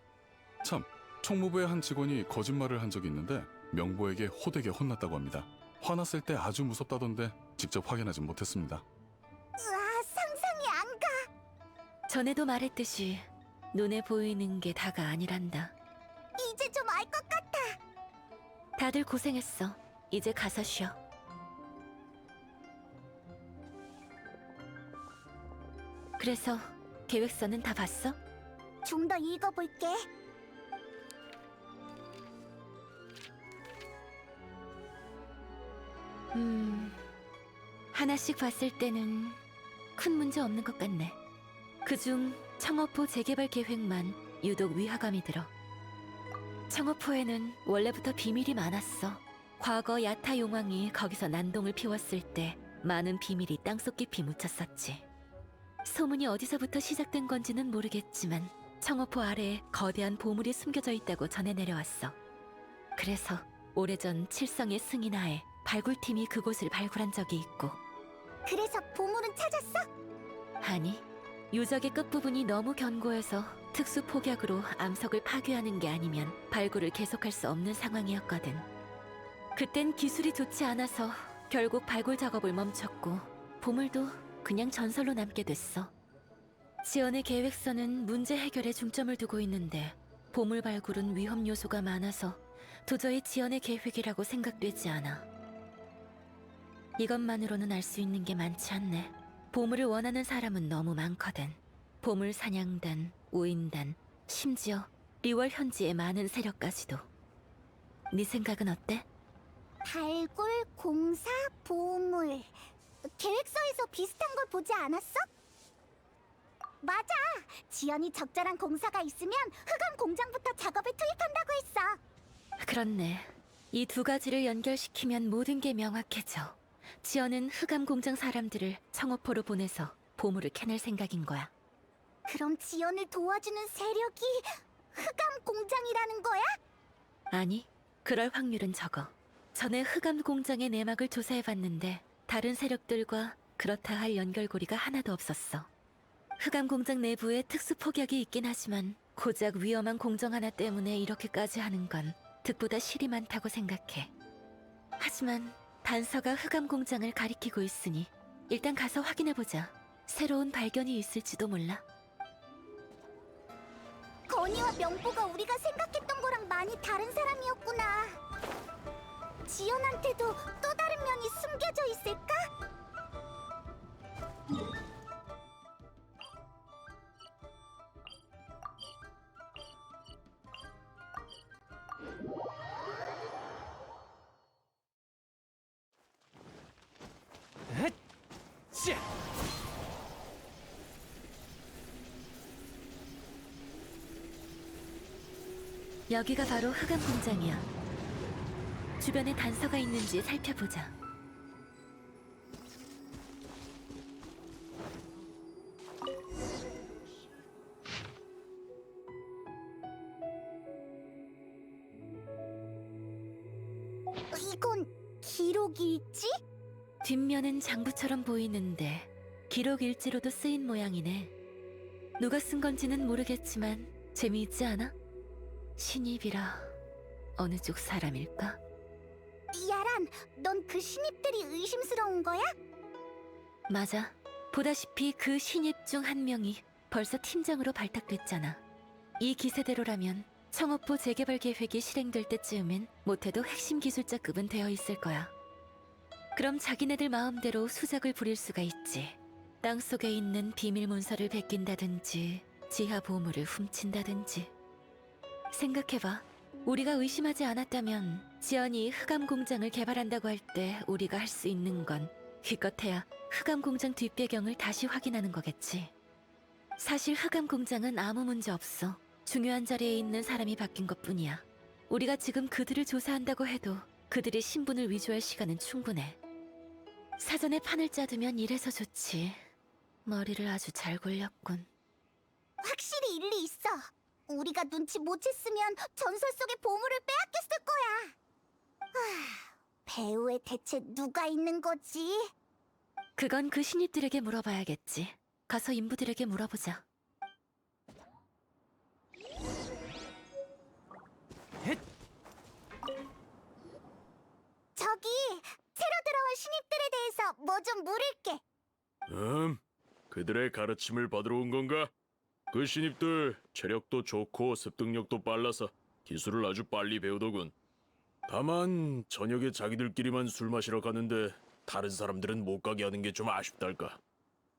참, 총무부의 한 직원이 거짓말을 한 적이 있는데 명보에게 호되게 혼났다고 합니다. 화났을 때 아주 무섭다던데 직접 확인하진 못했습니다. 으아, 상상이 안 가. 전에도 말했듯이 눈에 보이는 게 다가 아니란다. 이제 좀 알 것 같아. 다들 고생했어. 이제 가서 쉬어. 그래서 계획서는 다 봤어? 좀 더 읽어볼게. 하나씩 봤을 때는 큰 문제 없는 것 같네. 그중 청어포 재개발 계획만 유독 위화감이 들어. 청어포에는 원래부터 비밀이 많았어. 과거 야타 용왕이 거기서 난동을 피웠을 때 많은 비밀이 땅속 깊이 묻혔었지. 소문이 어디서부터 시작된 건지는 모르겠지만 청어포 아래에 거대한 보물이 숨겨져 있다고 전해 내려왔어. 그래서 오래전 칠성의 승인하에 발굴팀이 그곳을 발굴한 적이 있고. 그래서 보물은 찾았어? 아니, 유적의 끝부분이 너무 견고해서 특수 폭약으로 암석을 파괴하는 게 아니면 발굴을 계속할 수 없는 상황이었거든. 그땐 기술이 좋지 않아서 결국 발굴 작업을 멈췄고 보물도 그냥 전설로 남게 됐어. 지연의 계획서는 문제 해결에 중점을 두고 있는데 보물 발굴은 위험 요소가 많아서 도저히 지연의 계획이라고 생각되지 않아. 이것만으로는 알 수 있는 게 많지 않네. 보물을 원하는 사람은 너무 많거든. 보물 사냥단, 우인단, 심지어 리월 현지의 많은 세력까지도. 네 생각은 어때? 발굴, 공사, 보물. 계획서에서 비슷한 걸 보지 않았어? 맞아. 지연이 적절한 공사가 있으면 흑암 공장부터 작업에 투입한다고 했어. 그렇네. 이 두 가지를 연결시키면 모든 게 명확해져. 지연은 흑암 공장 사람들을 청어포로 보내서 보물을 캐낼 생각인 거야. 그럼 지연을 도와주는 세력이 흑암 공장이라는 거야? 아니, 그럴 확률은 적어. 전에 흑암 공장의 내막을 조사해봤는데 다른 세력들과 그렇다 할 연결고리가 하나도 없었어. 흑암 공장 내부에 특수 폭약이 있긴 하지만 고작 위험한 공정 하나 때문에 이렇게까지 하는 건 득보다 실이 많다고 생각해. 하지만 단서가 흑암 공장을 가리키고 있으니 일단 가서 확인해보자. 새로운 발견이 있을지도 몰라. 건이와 명보가 우리가 생각했던 거랑 많이 다른 사람이었구나. 지연한테도 또 다른 면이 숨겨져 있을까? 여기가 바로 흑암 공장이야. 주변에 단서가 있는지 살펴보자. 이건 기록이 있지? 뒷면은 장부처럼 보이는데 기록 일지로도 쓰인 모양이네. 누가 쓴 건지는 모르겠지만 재미있지 않아? 신입이라 어느 쪽 사람일까? 야란, 넌 그 신입들이 의심스러운 거야? 맞아. 보다시피 그 신입 중 한 명이 벌써 팀장으로 발탁됐잖아. 이 기세대로라면 청업부 재개발 계획이 실행될 때쯤엔 못해도 핵심 기술자급은 되어 있을 거야. 그럼 자기네들 마음대로 수작을 부릴 수가 있지. 땅속에 있는 비밀 문서를 베낀다든지 지하 보물을 훔친다든지. 생각해봐. 우리가 의심하지 않았다면 지연이 흑암 공장을 개발한다고 할 때 우리가 할 수 있는 건 기껏해야 흑암 공장 뒷배경을 다시 확인하는 거겠지. 사실 흑암 공장은 아무 문제 없어. 중요한 자리에 있는 사람이 바뀐 것뿐이야. 우리가 지금 그들을 조사한다고 해도 그들의 신분을 위조할 시간은 충분해. 사전에 판을 짜두면 이래서 좋지. 머리를 아주 잘 굴렸군. 확실히 일리 있어. 우리가 눈치 못 챘으면 전설 속의 보물을 빼앗겼을 거야. 배우에 대체 누가 있는 거지? 그건 그 신입들에게 물어봐야겠지. 가서 인부들에게 물어보자. 저기, 새로 들어온 신입들에 대해서 뭐 좀 물을게. 그들의 가르침을 받으러 온 건가? 그 신입들 체력도 좋고 습득력도 빨라서 기술을 아주 빨리 배우더군. 다만 저녁에 자기들끼리만 술 마시러 가는데 다른 사람들은 못 가게 하는 게 좀 아쉽달까.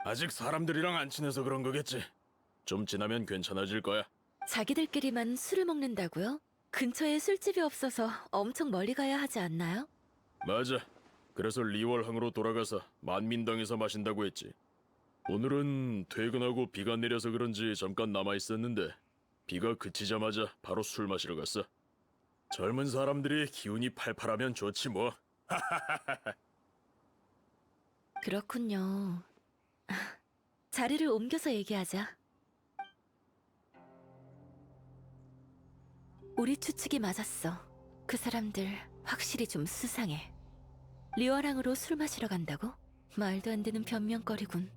아직 사람들이랑 안 친해서 그런 거겠지. 좀 지나면 괜찮아질 거야. 자기들끼리만 술을 먹는다고요? 근처에 술집이 없어서 엄청 멀리 가야 하지 않나요? 맞아. 그래서 리월항으로 돌아가서 만민당에서 마신다고 했지. 오늘은 퇴근하고 비가 내려서 그런지 잠깐 남아있었는데 비가 그치자마자 바로 술 마시러 갔어. 젊은 사람들이 기운이 팔팔하면 좋지 뭐. 그렇군요. 자리를 옮겨서 얘기하자. 우리 추측이 맞았어. 그 사람들 확실히 좀 수상해. 리워랑으로 술 마시러 간다고? 말도 안 되는 변명거리군.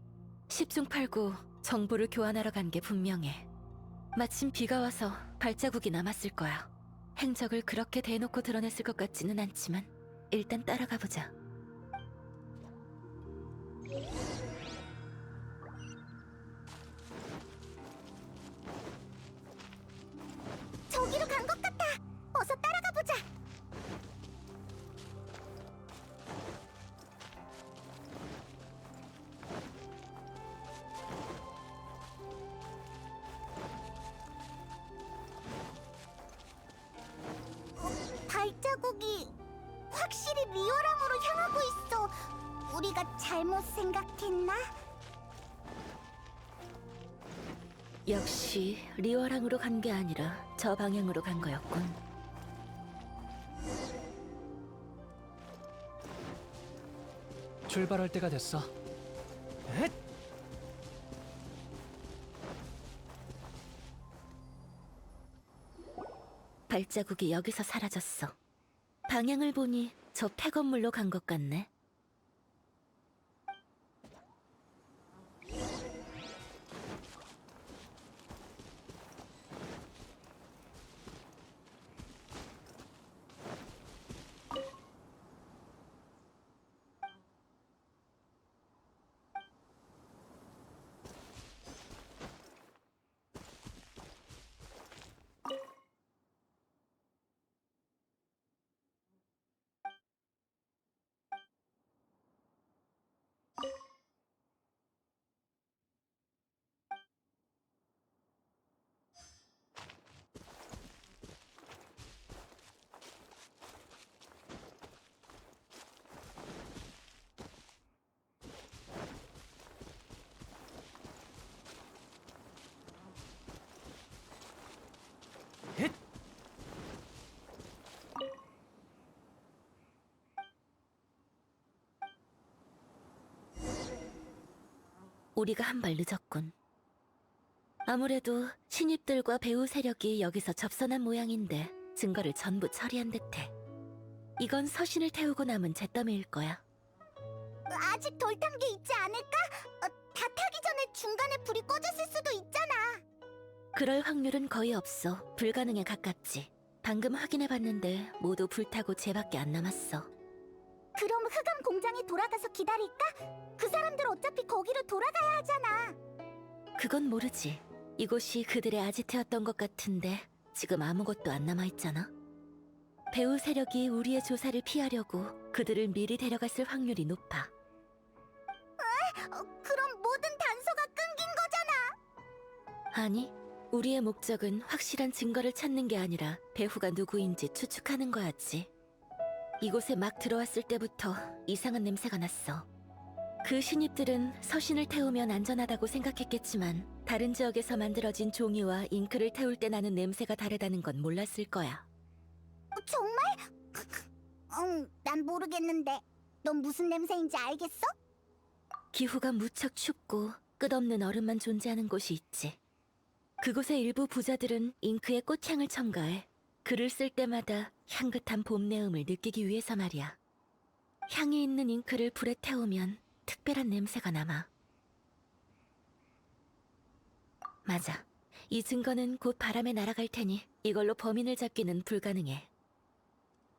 10중 8구 정보를 교환하러 간 게 분명해. 마침 비가 와서 발자국이 남았을 거야. 행적을 그렇게 대놓고 드러냈을 것 같지는 않지만 일단 따라가 보자. 저기로 간 것 같아. 어서 따라가 보자. 발자국이 확실히 리오랑으로 향하고 있어. 우리가 잘못 생각했나? 역시 리워랑으로 간 게 아니라 저 방향으로 간 거였군. 출발할 때가 됐어. 발자국이 여기서 사라졌어. 방향을 보니 저 폐건물로 간 것 같네. 우리가 한 발 늦었군. 아무래도 신입들과 배우 세력이 여기서 접선한 모양인데 증거를 전부 처리한 듯해. 이건 서신을 태우고 남은 잿더미일 거야. 아직 덜 탄 게 있지 않을까? 다 타기 전에 중간에 불이 꺼졌을 수도 있잖아. 그럴 확률은 거의 없어. 불가능에 가깝지. 방금 확인해봤는데 모두 불타고 쟤밖에 안 남았어. 그럼 흑암 공장에 돌아가서 기다릴까? 그 사람들 어차피 거기로 돌아가야 하잖아. 그건 모르지. 이곳이 그들의 아지트였던 것 같은데 지금 아무것도 안 남아있잖아. 배우 세력이 우리의 조사를 피하려고 그들을 미리 데려갔을 확률이 높아. 그럼 모든 단서가 끊긴 거잖아. 아니, 우리의 목적은 확실한 증거를 찾는 게 아니라 배후가 누구인지 추측하는 거였지. 이곳에 막 들어왔을 때부터 이상한 냄새가 났어. 그 신입들은 서신을 태우면 안전하다고 생각했겠지만 다른 지역에서 만들어진 종이와 잉크를 태울 때 나는 냄새가 다르다는 건 몰랐을 거야. 정말? 난 모르겠는데. 넌 무슨 냄새인지 알겠어? 기후가 무척 춥고 끝없는 얼음만 존재하는 곳이 있지. 그곳의 일부 부자들은 잉크에 꽃향을 첨가해 글을 쓸 때마다 향긋한 봄 내음을 느끼기 위해서 말이야. 향이 있는 잉크를 불에 태우면 특별한 냄새가 남아. 맞아. 이 증거는 곧 바람에 날아갈 테니 이걸로 범인을 잡기는 불가능해.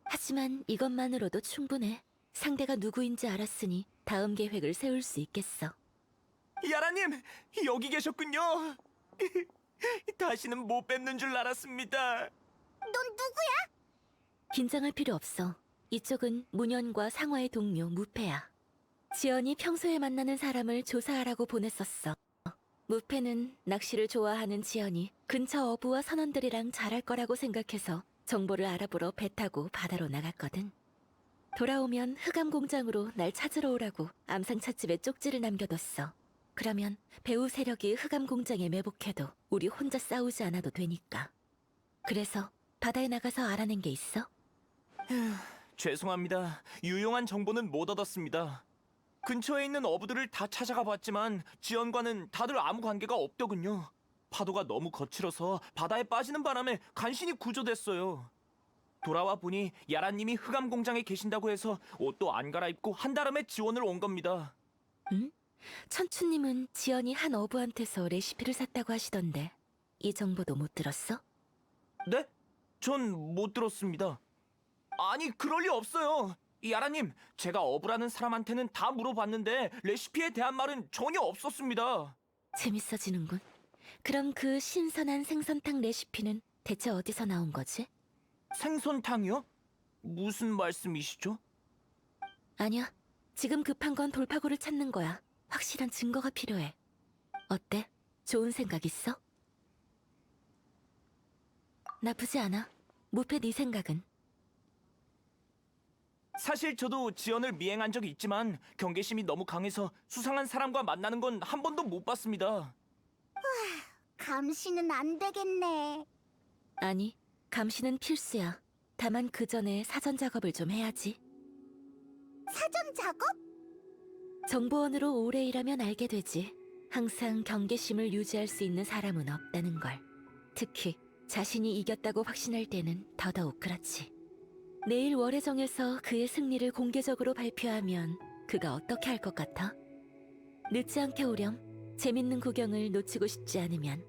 하지만 이것만으로도 충분해. 상대가 누구인지 알았으니 다음 계획을 세울 수 있겠어. 야라님, 여기 계셨군요. 다시는 못 뵙는 줄 알았습니다. 넌 누구야? 긴장할 필요 없어. 이쪽은 문현과 상화의 동료 무패야. 지연이 평소에 만나는 사람을 조사하라고 보냈었어. 무패는 낚시를 좋아하는 지연이 근처 어부와 선원들이랑 잘할 거라고 생각해서 정보를 알아보러 배 타고 바다로 나갔거든. 돌아오면 흑암 공장으로 날 찾으러 오라고 암상 찻집에 쪽지를 남겨뒀어. 그러면 배우 세력이 흑암 공장에 매복해도 우리 혼자 싸우지 않아도 되니까. 그래서 바다에 나가서 알아낸 게 있어? 죄송합니다. 유용한 정보는 못 얻었습니다. 근처에 있는 어부들을 다 찾아가 봤지만 지연과는 다들 아무 관계가 없더군요. 파도가 너무 거칠어서 바다에 빠지는 바람에 간신히 구조됐어요. 돌아와 보니 야라님이 흑암 공장에 계신다고 해서 옷도 안 갈아입고 한달음에 지원을 온 겁니다. 응? 천추님은 지연이 한 어부한테서 레시피를 샀다고 하시던데 이 정보도 못 들었어? 네? 전 못 들었습니다. 아니, 그럴 리 없어요. 야라님, 제가 어부라는 사람한테는 다 물어봤는데 레시피에 대한 말은 전혀 없었습니다. 재밌어지는군. 그럼 그 신선한 생선탕 레시피는 대체 어디서 나온 거지? 생선탕이요? 무슨 말씀이시죠? 아니야. 지금 급한 건 돌파구를 찾는 거야. 확실한 증거가 필요해. 어때? 좋은 생각 있어? 나쁘지 않아. 무패 네 생각은? 사실 저도 지연을 미행한 적이 있지만 경계심이 너무 강해서 수상한 사람과 만나는 건 한 번도 못 봤습니다. 감시는 안 되겠네. 아니, 감시는 필수야. 다만 그 전에 사전 작업을 좀 해야지. 사전 작업? 정보원으로 오래 일하면 알게 되지. 항상 경계심을 유지할 수 있는 사람은 없다는 걸. 특히 자신이 이겼다고 확신할 때는 더더욱 그렇지. 내일 월해정에서 그의 승리를 공개적으로 발표하면 그가 어떻게 할 것 같아? 늦지 않게 오렴. 재밌는 구경을 놓치고 싶지 않으면.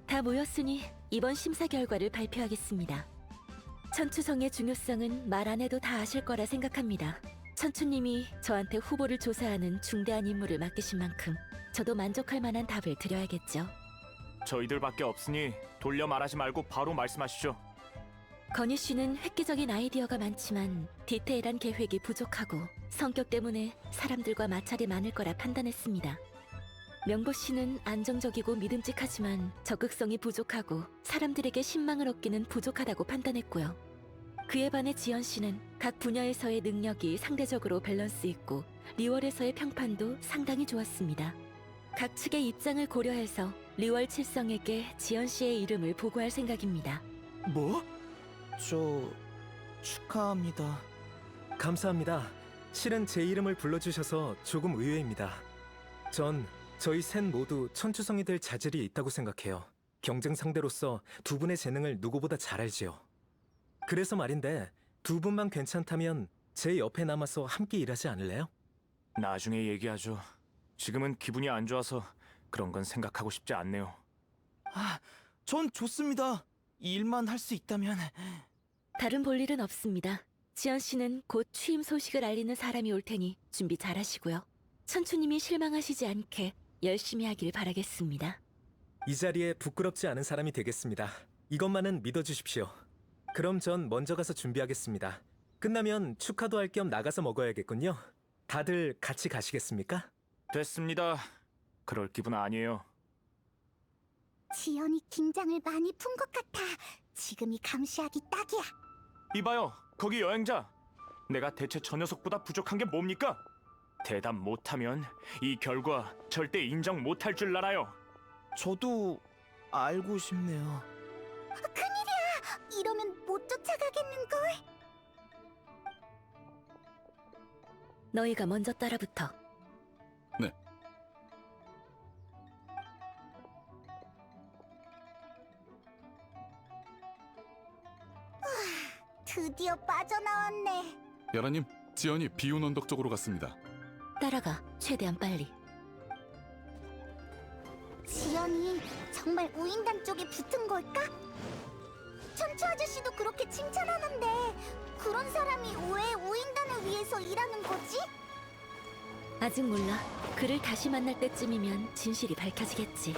다 모였으니 이번 심사 결과를 발표하겠습니다. 천추성의 중요성은 말 안 해도 다 아실 거라 생각합니다. 천추님이 저한테 후보를 조사하는 중대한 임무를 맡기신 만큼 저도 만족할 만한 답을 드려야겠죠. 저희들밖에 없으니 돌려 말하지 말고 바로 말씀하시죠. 건희 씨는 획기적인 아이디어가 많지만 디테일한 계획이 부족하고 성격 때문에 사람들과 마찰이 많을 거라 판단했습니다. 명보 씨는 안정적이고 믿음직하지만 적극성이 부족하고 사람들에게 신망을 얻기는 부족하다고 판단했고요. 그에 반해 지연 씨는 각 분야에서의 능력이 상대적으로 밸런스 있고 리월에서의 평판도 상당히 좋았습니다. 각 측의 입장을 고려해서 리월 칠성에게 지연 씨의 이름을 보고할 생각입니다. 뭐? 저... 축하합니다. 감사합니다. 실은 제 이름을 불러주셔서 조금 의외입니다. 전 저희 셋 모두 천추성이 될 자질이 있다고 생각해요. 경쟁 상대로서 두 분의 재능을 누구보다 잘 알지요. 그래서 말인데 두 분만 괜찮다면 제 옆에 남아서 함께 일하지 않을래요? 나중에 얘기하죠. 지금은 기분이 안 좋아서 그런 건 생각하고 싶지 않네요. 아, 전 좋습니다. 이 일만 할 수 있다면... 다른 볼 일은 없습니다. 지연 씨는 곧 취임 소식을 알리는 사람이 올 테니 준비 잘하시고요. 천추님이 실망하시지 않게 열심히 하길 바라겠습니다. 이 자리에 부끄럽지 않은 사람이 되겠습니다. 이것만은 믿어주십시오. 그럼 전 먼저 가서 준비하겠습니다. 끝나면 축하도 할 겸 나가서 먹어야겠군요. 다들 같이 가시겠습니까? 됐습니다. 그럴 기분 아니에요. 지연이 긴장을 많이 푼 것 같아. 지금이 감시하기 딱이야. 이봐요, 거기 여행자. 내가 대체 저 녀석보다 부족한 게 뭡니까? 대답 못하면 이 결과 절대 인정 못할 줄 알아요. 저도 알고 싶네요. 큰일이야. 이러면 못 쫓아가겠는걸. 너희가 먼저 따라붙어. 네. 드디어 빠져나왔네. 야라님, 지연이 비운 언덕 쪽으로 갔습니다. 따라가, 최대한 빨리. 지연이 정말 우인단 쪽에 붙은 걸까? 천추 아저씨도 그렇게 칭찬하는데 그런 사람이 왜 우인단을 위해서 일하는 거지? 아직 몰라. 그를 다시 만날 때쯤이면 진실이 밝혀지겠지.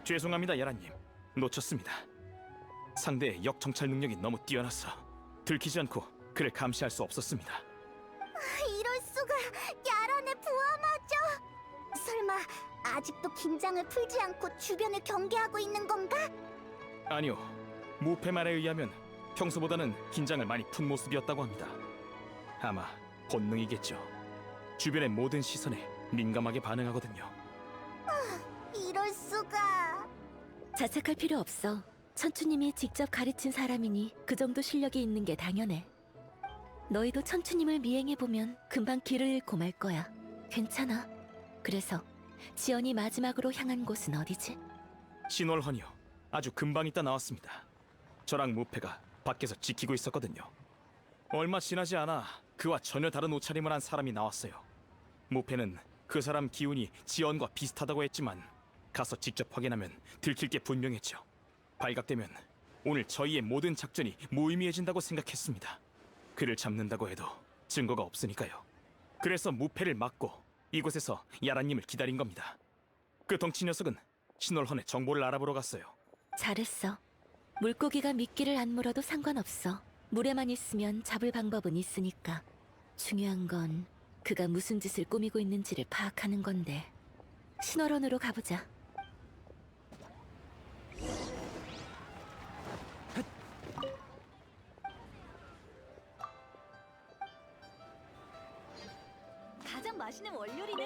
죄송합니다, 야라님. 놓쳤습니다. 상대의 역정찰 능력이 너무 뛰어나서 들키지 않고 그를 감시할 수 없었습니다. 이럴 수가. 야란의 부하마저. 설마 아직도 긴장을 풀지 않고 주변을 경계하고 있는 건가? 아니요, 무패 말에 의하면 평소보다는 긴장을 많이 푼 모습이었다고 합니다. 아마 본능이겠죠. 주변의 모든 시선에 민감하게 반응하거든요. 이럴 수가. 자책할 필요 없어. 천추님이 직접 가르친 사람이니 그 정도 실력이 있는 게 당연해. 너희도 천추님을 미행해보면 금방 길을 잃고 말 거야. 괜찮아. 그래서 지연이 마지막으로 향한 곳은 어디지? 신월헌이요. 아주 금방 있다 나왔습니다. 저랑 무패가 밖에서 지키고 있었거든요. 얼마 지나지 않아 그와 전혀 다른 옷차림을 한 사람이 나왔어요. 무패는 그 사람 기운이 지연과 비슷하다고 했지만 가서 직접 확인하면 들킬 게 분명했죠. 발각되면 오늘 저희의 모든 작전이 무의미해진다고 생각했습니다. 그를 잡는다고 해도 증거가 없으니까요. 그래서 무패를 막고 이곳에서 야란님을 기다린 겁니다. 그 덩치 녀석은 신월헌의 정보를 알아보러 갔어요. 잘했어. 물고기가 미끼를 안 물어도 상관없어. 물에만 있으면 잡을 방법은 있으니까. 중요한 건 그가 무슨 짓을 꾸미고 있는지를 파악하는 건데. 신월원으로 가보자. 가장 맛있는 월요리는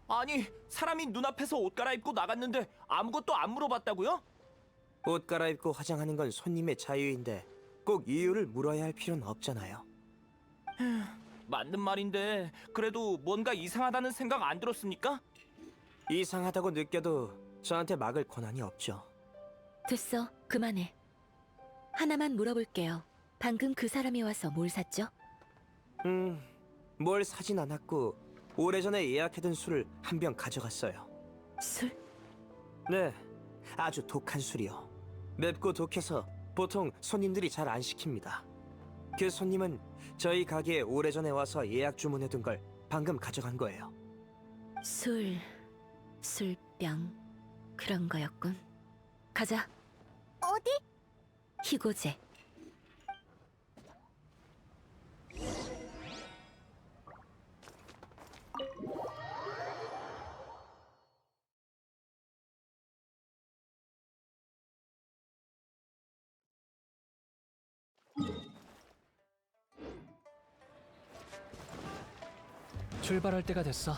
아니, 사람이 눈앞에서 옷 갈아입고 나갔는데 아무것도 안 물어봤다고요? 옷 갈아입고 화장하는 건 손님의 자유인데 꼭 이유를 물어야 할 필요는 없잖아요. 맞는 말인데 그래도 뭔가 이상하다는 생각 안 들었습니까? 이상하다고 느껴도 저한테 막을 권한이 없죠. 됐어. 그만해. 하나만 물어볼게요. 방금 그 사람이 와서 뭘 샀죠? 뭘 사진 않았고 오래전에 예약해둔 술을 한 병 가져갔어요. 술? 네, 아주 독한 술이요. 맵고 독해서 보통 손님들이 잘 안 시킵니다. 그 손님은 저희 가게에 오래전에 와서 예약 주문해둔 걸 방금 가져간 거예요. 술병 그런 거였군. 가자. 어디? 희고제. 출발할 때가 됐어.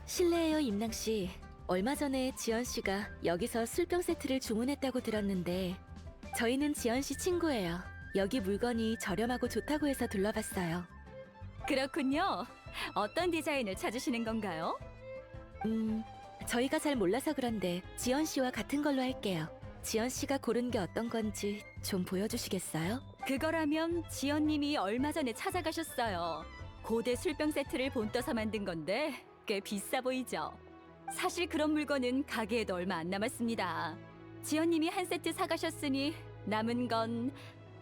실례해요, 임랑 씨. 얼마 전에 지연 씨가 여기서 술병 세트를 주문했다고 들었는데 저희는 지연 씨 친구예요. 여기 물건이 저렴하고 좋다고 해서 둘러봤어요. 그렇군요. 어떤 디자인을 찾으시는 건가요? 저희가 잘 몰라서 그런데 지연 씨와 같은 걸로 할게요. 지연 씨가 고른 게 어떤 건지 좀 보여주시겠어요? 그거라면 지연님이 얼마 전에 찾아가셨어요. 고대 술병 세트를 본떠서 만든 건데 꽤 비싸 보이죠? 사실 그런 물건은 가게에도 얼마 안 남았습니다. 지연님이 한 세트 사가셨으니 남은 건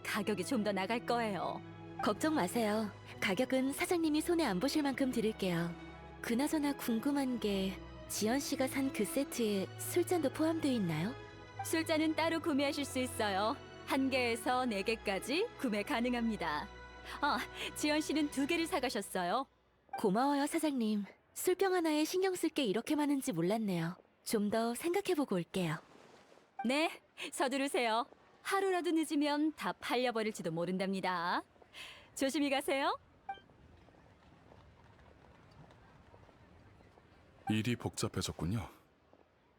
가격이 좀 더 나갈 거예요. 걱정 마세요. 가격은 사장님이 손에 안 보실 만큼 드릴게요. 그나저나 궁금한 게 지연 씨가 산 그 세트에 술잔도 포함되어 있나요? 술잔은 따로 구매하실 수 있어요. 1개에서 4개까지 구매 가능합니다. 지연 씨는 2개를 사가셨어요. 고마워요, 사장님. 술병 하나에 신경 쓸 게 이렇게 많은지 몰랐네요. 좀 더 생각해보고 올게요. 네, 서두르세요. 하루라도 늦으면 다 팔려버릴지도 모른답니다. 조심히 가세요. 일이 복잡해졌군요.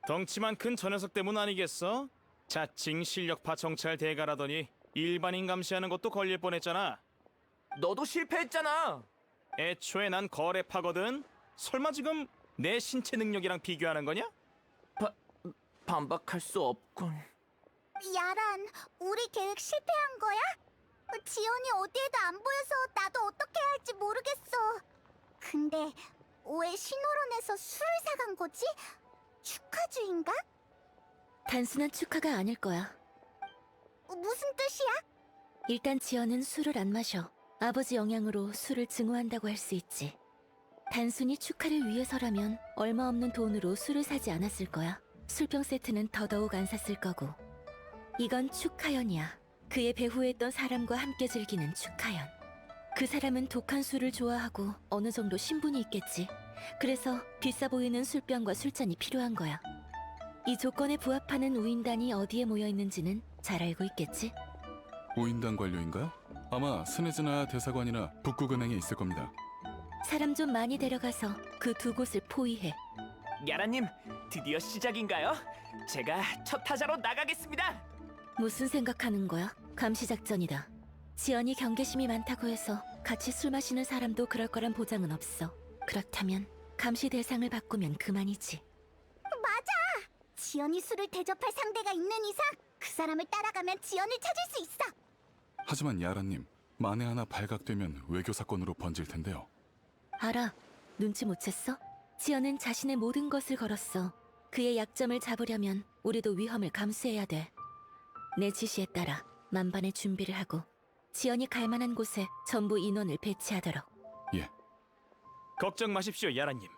덩치만 큰 저 녀석 때문 아니겠어? 자칭 실력파 정찰 대가라더니 일반인 감시하는 것도 걸릴 뻔했잖아. 너도 실패했잖아. 애초에 난 거래파거든. 설마 지금 내 신체 능력이랑 비교하는 거냐? 반박할 수 없군. 야란, 우리 계획 실패한 거야? 지연이 어디에도 안 보여서 나도 어떻게 해야 할지 모르겠어. 근데 왜 신호론에서 술을 사간 거지? 축하주인가? 단순한 축하가 아닐 거야. 무슨 뜻이야? 일단 지연은 술을 안 마셔. 아버지 영향으로 술을 증오한다고 할 수 있지. 단순히 축하를 위해서라면 얼마 없는 돈으로 술을 사지 않았을 거야. 술병 세트는 더더욱 안 샀을 거고. 이건 축하연이야. 그의 배후했던 사람과 함께 즐기는 축하연. 그 사람은 독한 술을 좋아하고 어느 정도 신분이 있겠지. 그래서 비싸 보이는 술병과 술잔이 필요한 거야. 이 조건에 부합하는 우인단이 어디에 모여 있는지는 잘 알고 있겠지? 우인단 관료인가요? 아마 스네즈나 대사관이나 북극은행에 있을 겁니다. 사람 좀 많이 데려가서 그 2곳을 포위해. 야라님, 드디어 시작인가요? 제가 첫 타자로 나가겠습니다. 무슨 생각하는 거야? 감시작전이다. 지연이 경계심이 많다고 해서 같이 술 마시는 사람도 그럴 거란 보장은 없어. 그렇다면 감시 대상을 바꾸면 그만이지. 맞아! 지연이 술을 대접할 상대가 있는 이상 그 사람을 따라가면 지연을 찾을 수 있어! 하지만 야라님, 만에 하나 발각되면 외교 사건으로 번질 텐데요. 알아. 눈치 못 챘어? 지연은 자신의 모든 것을 걸었어. 그의 약점을 잡으려면 우리도 위험을 감수해야 돼. 내 지시에 따라 만반의 준비를 하고 지연이 갈 만한 곳에 전부 인원을 배치하도록. 예. 걱정 마십시오, 야라님.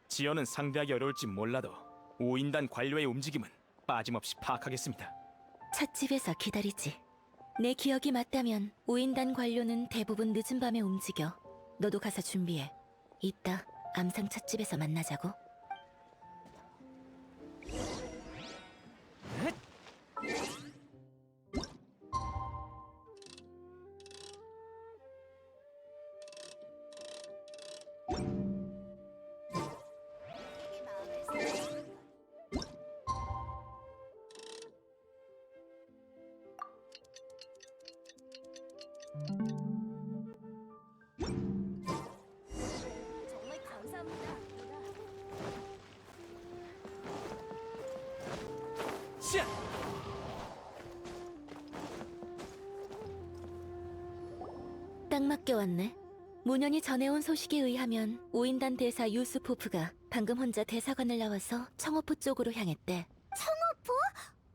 지연은 상대하기 어려울지 몰라도 5인단 관료의 움직임은 빠짐없이 파악하겠습니다. 찻집에서 기다리지. 내 기억이 맞다면 5인단 관료는 대부분 늦은 밤에 움직여. 너도 가서 준비해. 이따 암상 찻집에서 만나자고. 정말 감사합니다. 자, 딱 맞게 왔네. 문현이 전해온 소식에 의하면 5인단 대사 유스포프가 방금 혼자 대사관을 나와서 청호포 쪽으로 향했대. 청호포?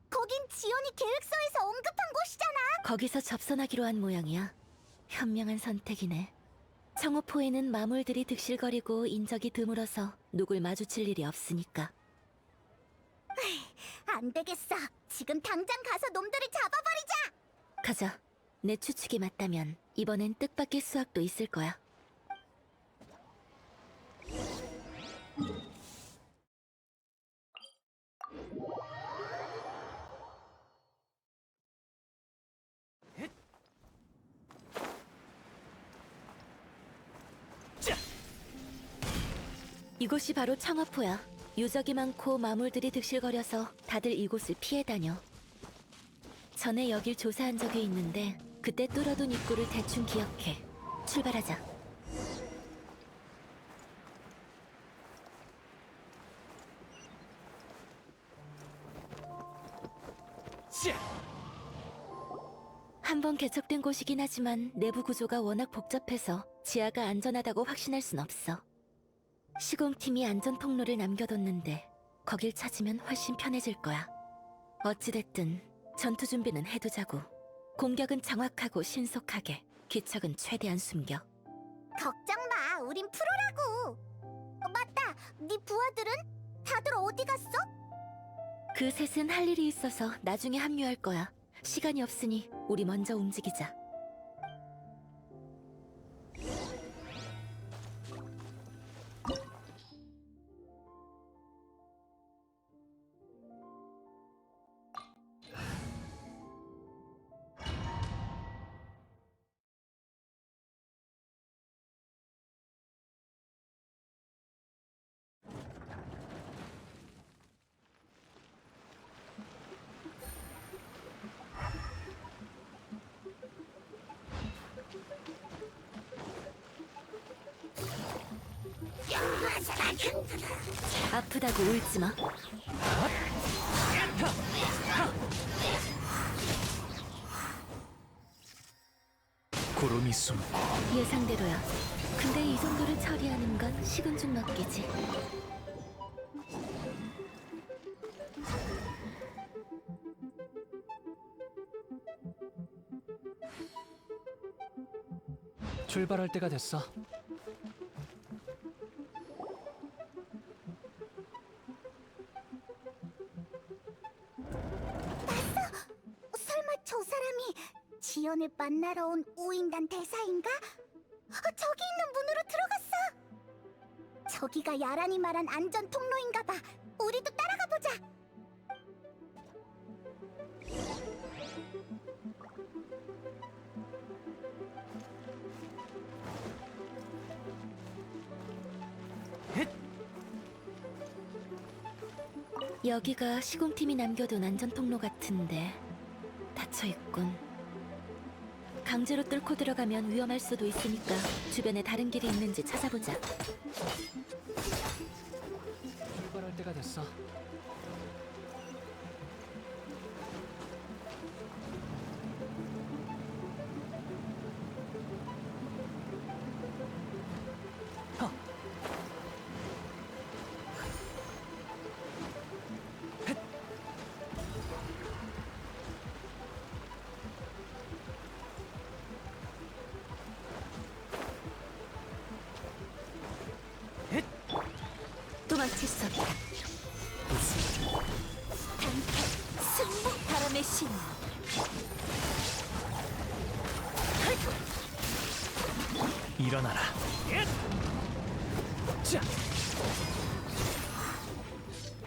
거긴 지연이 계획서에서 언급한 곳이잖아! 거기서 접선하기로 한 모양이야. 현명한 선택이네. 청호포에는 마물들이 득실거리고 인적이 드물어서 누굴 마주칠 일이 없으니까. 안 되겠어. 지금 당장 가서 놈들을 잡아버리자! 가자. 내 추측이 맞다면 이번엔 뜻밖의 수확도 있을 거야. 이곳이 바로 청어포야. 유적이 많고 마물들이 득실거려서 다들 이곳을 피해 다녀. 전에 여길 조사한 적이 있는데 그때 뚫어둔 입구를 대충 기억해. 출발하자. 한 번 개척된 곳이긴 하지만 내부 구조가 워낙 복잡해서 지하가 안전하다고 확신할 순 없어. 시공팀이 안전 통로를 남겨뒀는데 거길 찾으면 훨씬 편해질 거야. 어찌됐든 전투 준비는 해두자고. 공격은 정확하고 신속하게, 기척은 최대한 숨겨. 걱정 마. 우린 프로라고. 맞다. 네 부하들은? 다들 어디 갔어? 그 셋은 할 일이 있어서 나중에 합류할 거야. 시간이 없으니 우리 먼저 움직이자. 아프다고 울지 마. 구름이 숨고 예상대로야. 근데 이 정도를 처리하는 건 식은 죽 먹기지. 출발할 때가 됐어. 설마 저 사람이 지연을 만나러 온 우인단 대사인가? 저기 있는 문으로 들어갔어. 저기가 야란이 말한 안전 통로인가 봐. 우리도 따라가 보자. 여기가 시공팀이 남겨둔 안전통로 같은데 닫혀있군. 강제로 뚫고 들어가면 위험할 수도 있으니까 주변에 다른 길이 있는지 찾아보자. 출발할 때가 됐어. 도망칠 수 없다. 단테 승부 바람의 신. 일어나라. 자.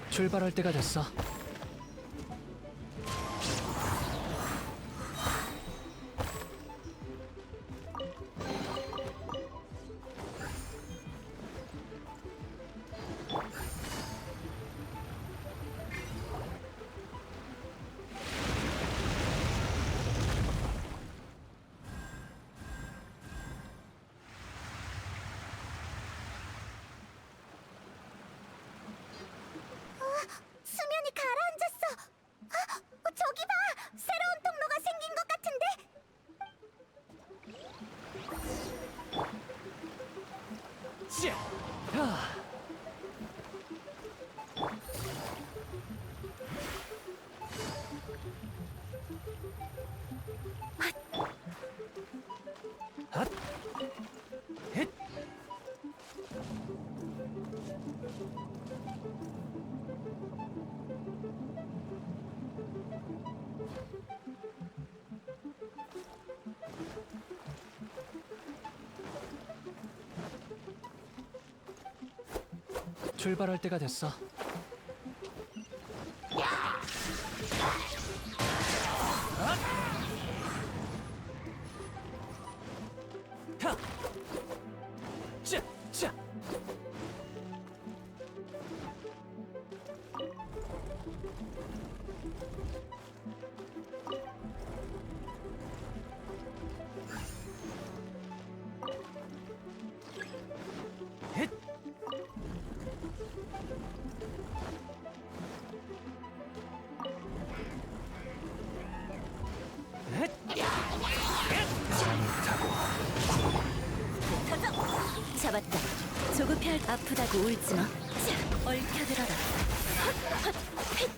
출발할 때가 됐어. 수면이 가라앉았어. 저기 봐. 새로운 통로가 생긴 것 같은데. 자. 야. 핫. 헷. 출발할 때가 됐어. 하! 자! 자! 헷! 헷! 잡았다. 조급해 아프다고 울지 마. 자, 얽혀들어라. 헛, 헛, 핏.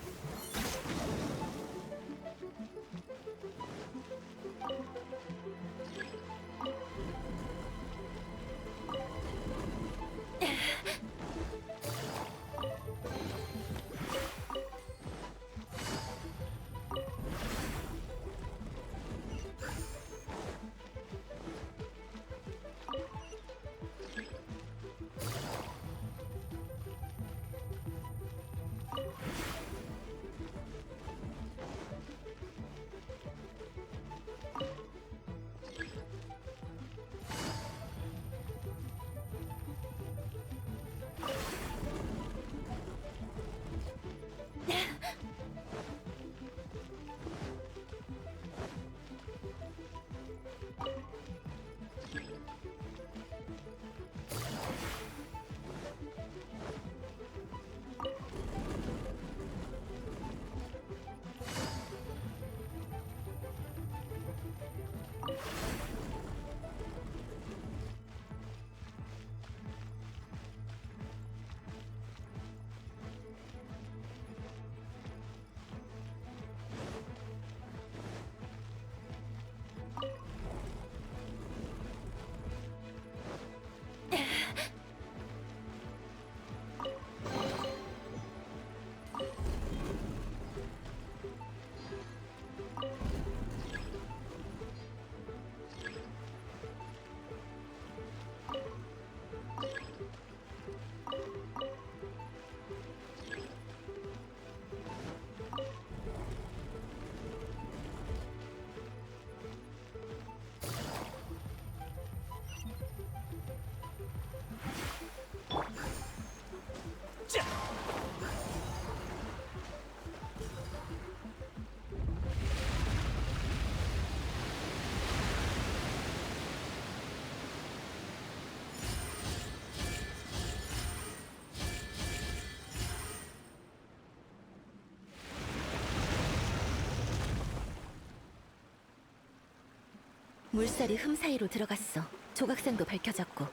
물살이 흠 사이로 들어갔어. 조각상도 밝혀졌고.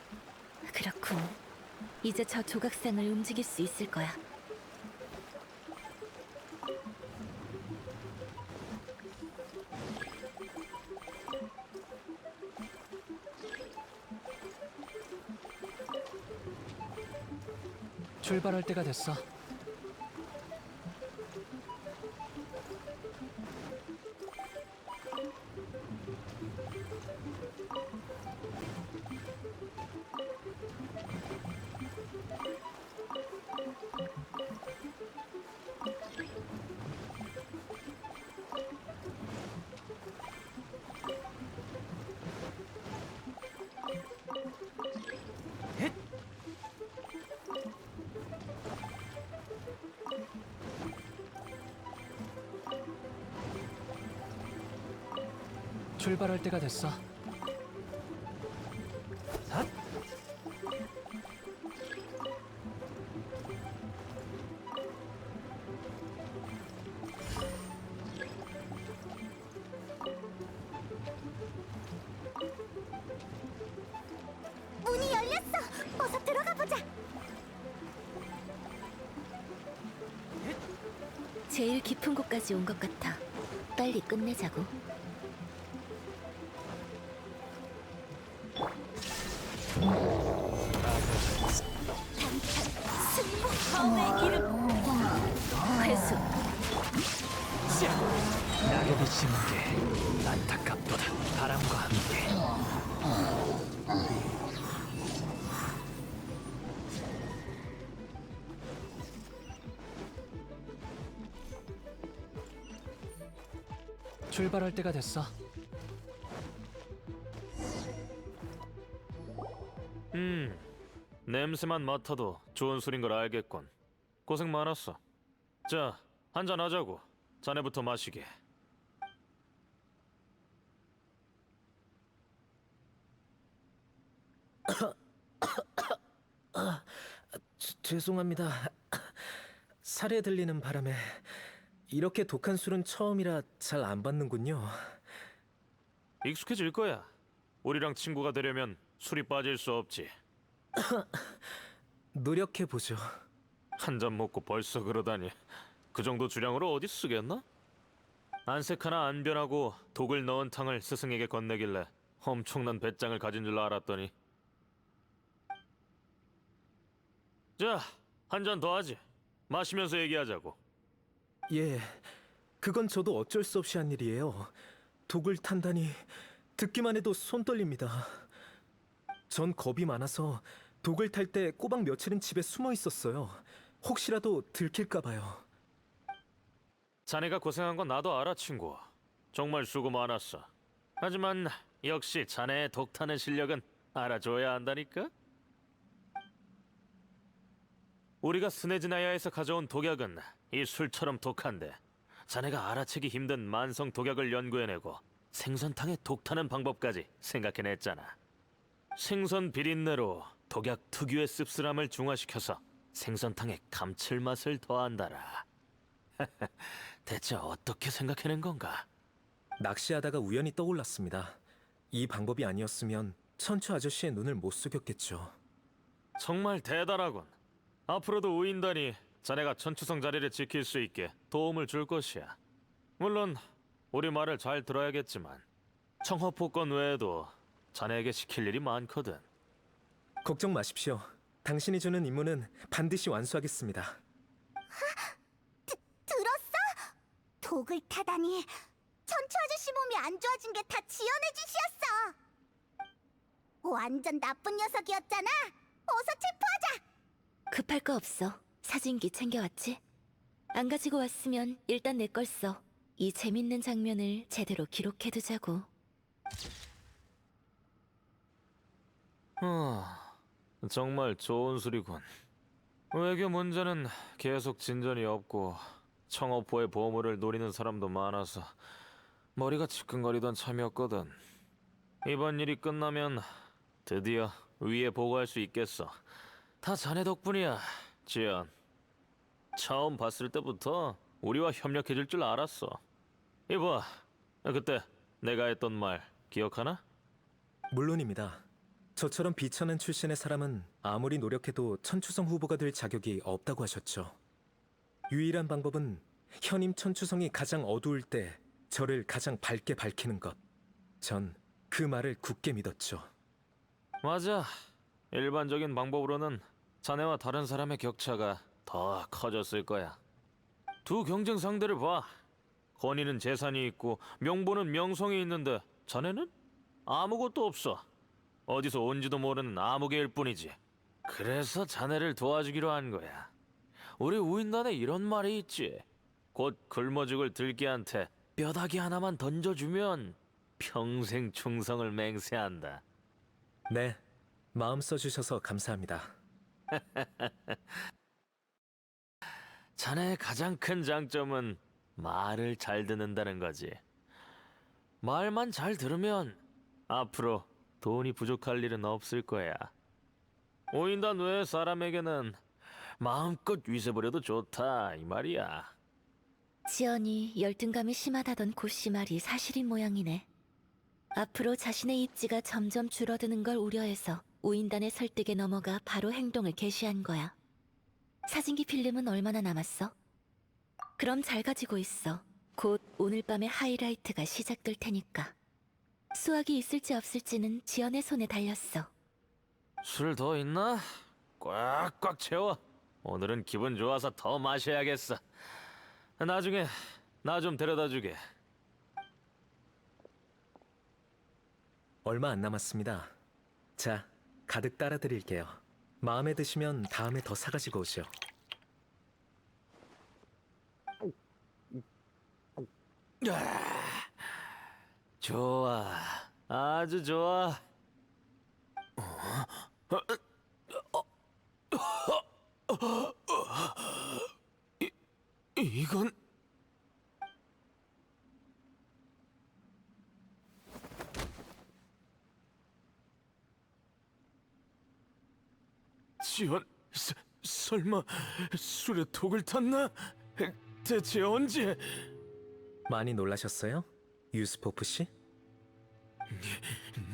그렇군. 이제 저 조각상을 움직일 수 있을 거야. 출발할 때가 됐어. 출발할 때가 됐어. 핫! 문이 열렸어. 어서 들어가 보자. 제일 깊은 곳까지 온 것 같아. 빨리 끝내자고. 처음의 이름. 회수. 낙엽이 지는 게 안타깝도다. 바람과 함께. 출발할 때가 됐어. 냄새만 맡아도 좋은 술인 걸 알겠군. 고생 많았어. 자, 한잔 하자고. 자네부터 마시게. 죄송합니다. 살에 들리는 바람에 이렇게 독한 술은 처음이라 잘 안 받는군요. 익숙해질 거야. 우리랑 친구가 되려면 술이 빠질 수 없지. 노력해 보죠. 한 잔 먹고 벌써 그러다니. 그 정도 주량으로 어디 쓰겠나? 안색 하나 안 변하고 독을 넣은 탕을 스승에게 건네길래 엄청난 배짱을 가진 줄 알았더니. 자, 한 잔 더 하지. 마시면서 얘기하자고. 예, 그건 저도 어쩔 수 없이 한 일이에요. 독을 탄다니 듣기만 해도 손 떨립니다. 전 겁이 많아서 독을 탈 때 꼬박 며칠은 집에 숨어 있었어요. 혹시라도 들킬까 봐요. 자네가 고생한 건 나도 알아, 친구. 정말 수고 많았어. 하지만 역시 자네의 독 타는 실력은 알아줘야 한다니까? 우리가 스네즈나야에서 가져온 독약은 이 술처럼 독한데 자네가 알아채기 힘든 만성 독약을 연구해내고 생선탕에 독 타는 방법까지 생각해냈잖아. 생선 비린내로 독약 특유의 씁쓸함을 중화시켜서 생선탕에 감칠맛을 더한다라. 대체 어떻게 생각해낸 건가? 낚시하다가 우연히 떠올랐습니다. 이 방법이 아니었으면 천추 아저씨의 눈을 못 속였겠죠. 정말 대단하군. 앞으로도 우인단이 자네가 천추성 자리를 지킬 수 있게 도움을 줄 것이야. 물론 우리 말을 잘 들어야겠지만 청허포건 외에도 자네에게 시킬 일이 많거든. 걱정 마십시오. 당신이 주는 임무는 반드시 완수하겠습니다. 들었어? 독을 타다니. 천추 아저씨 몸이 안 좋아진 게 다 지연의 짓이었어. 완전 나쁜 녀석이었잖아. 어서 체포하자. 급할 거 없어. 사진기 챙겨왔지? 안 가지고 왔으면 일단 내 걸 써. 이 재밌는 장면을 제대로 기록해두자고. 정말 좋은 술이군. 외교 문제는 계속 진전이 없고 청어포의 보물을 노리는 사람도 많아서 머리가 지끈거리던 참이었거든. 이번 일이 끝나면 드디어 위에 보고할 수 있겠어. 다 자네 덕분이야, 지연. 처음 봤을 때부터 우리와 협력해줄 줄 알았어. 이봐, 그때 내가 했던 말 기억하나? 물론입니다. 저처럼 비천한 출신의 사람은 아무리 노력해도 천추성 후보가 될 자격이 없다고 하셨죠. 유일한 방법은 현임 천추성이 가장 어두울 때 저를 가장 밝게 밝히는 것. 전 그 말을 굳게 믿었죠. 맞아. 일반적인 방법으로는 자네와 다른 사람의 격차가 더 커졌을 거야. 두 경쟁 상대를 봐. 건이는 재산이 있고 명보는 명성이 있는데 자네는 아무것도 없어. 어디서 온지도 모르는 아무개일 뿐이지. 그래서 자네를 도와주기로 한 거야. 우리 우인단에 이런 말이 있지. 곧 굶어 죽을 들깨한테 뼈다귀 하나만 던져주면 평생 충성을 맹세한다. 네, 마음 써주셔서 감사합니다. 자네의 가장 큰 장점은 말을 잘 듣는다는 거지. 말만 잘 들으면 앞으로 돈이 부족할 일은 없을 거야. 오인단 외의 사람에게는 마음껏 위세 부려도 좋다 이 말이야. 지연이 열등감이 심하다던 고씨 말이 사실인 모양이네. 앞으로 자신의 입지가 점점 줄어드는 걸 우려해서 우인단의 설득에 넘어가 바로 행동을 개시한 거야. 사진기 필름은 얼마나 남았어? 그럼 잘 가지고 있어. 곧 오늘 밤에 하이라이트가 시작될 테니까. 수학이 있을지 없을지는 지연의 손에 달렸어. 술 더 있나? 꽉꽉 채워. 오늘은 기분 좋아서 더 마셔야겠어. 나중에 나 좀 데려다 주게. 얼마 안 남았습니다. 자, 가득 따라 드릴게요. 마음에 드시면 다음에 더 사가지고 오시오. 좋아, 아주 좋아. 이건 지원, 설마 술에 독을 탔나? 대체 언제? 많이 놀라셨어요? 유스포프 씨?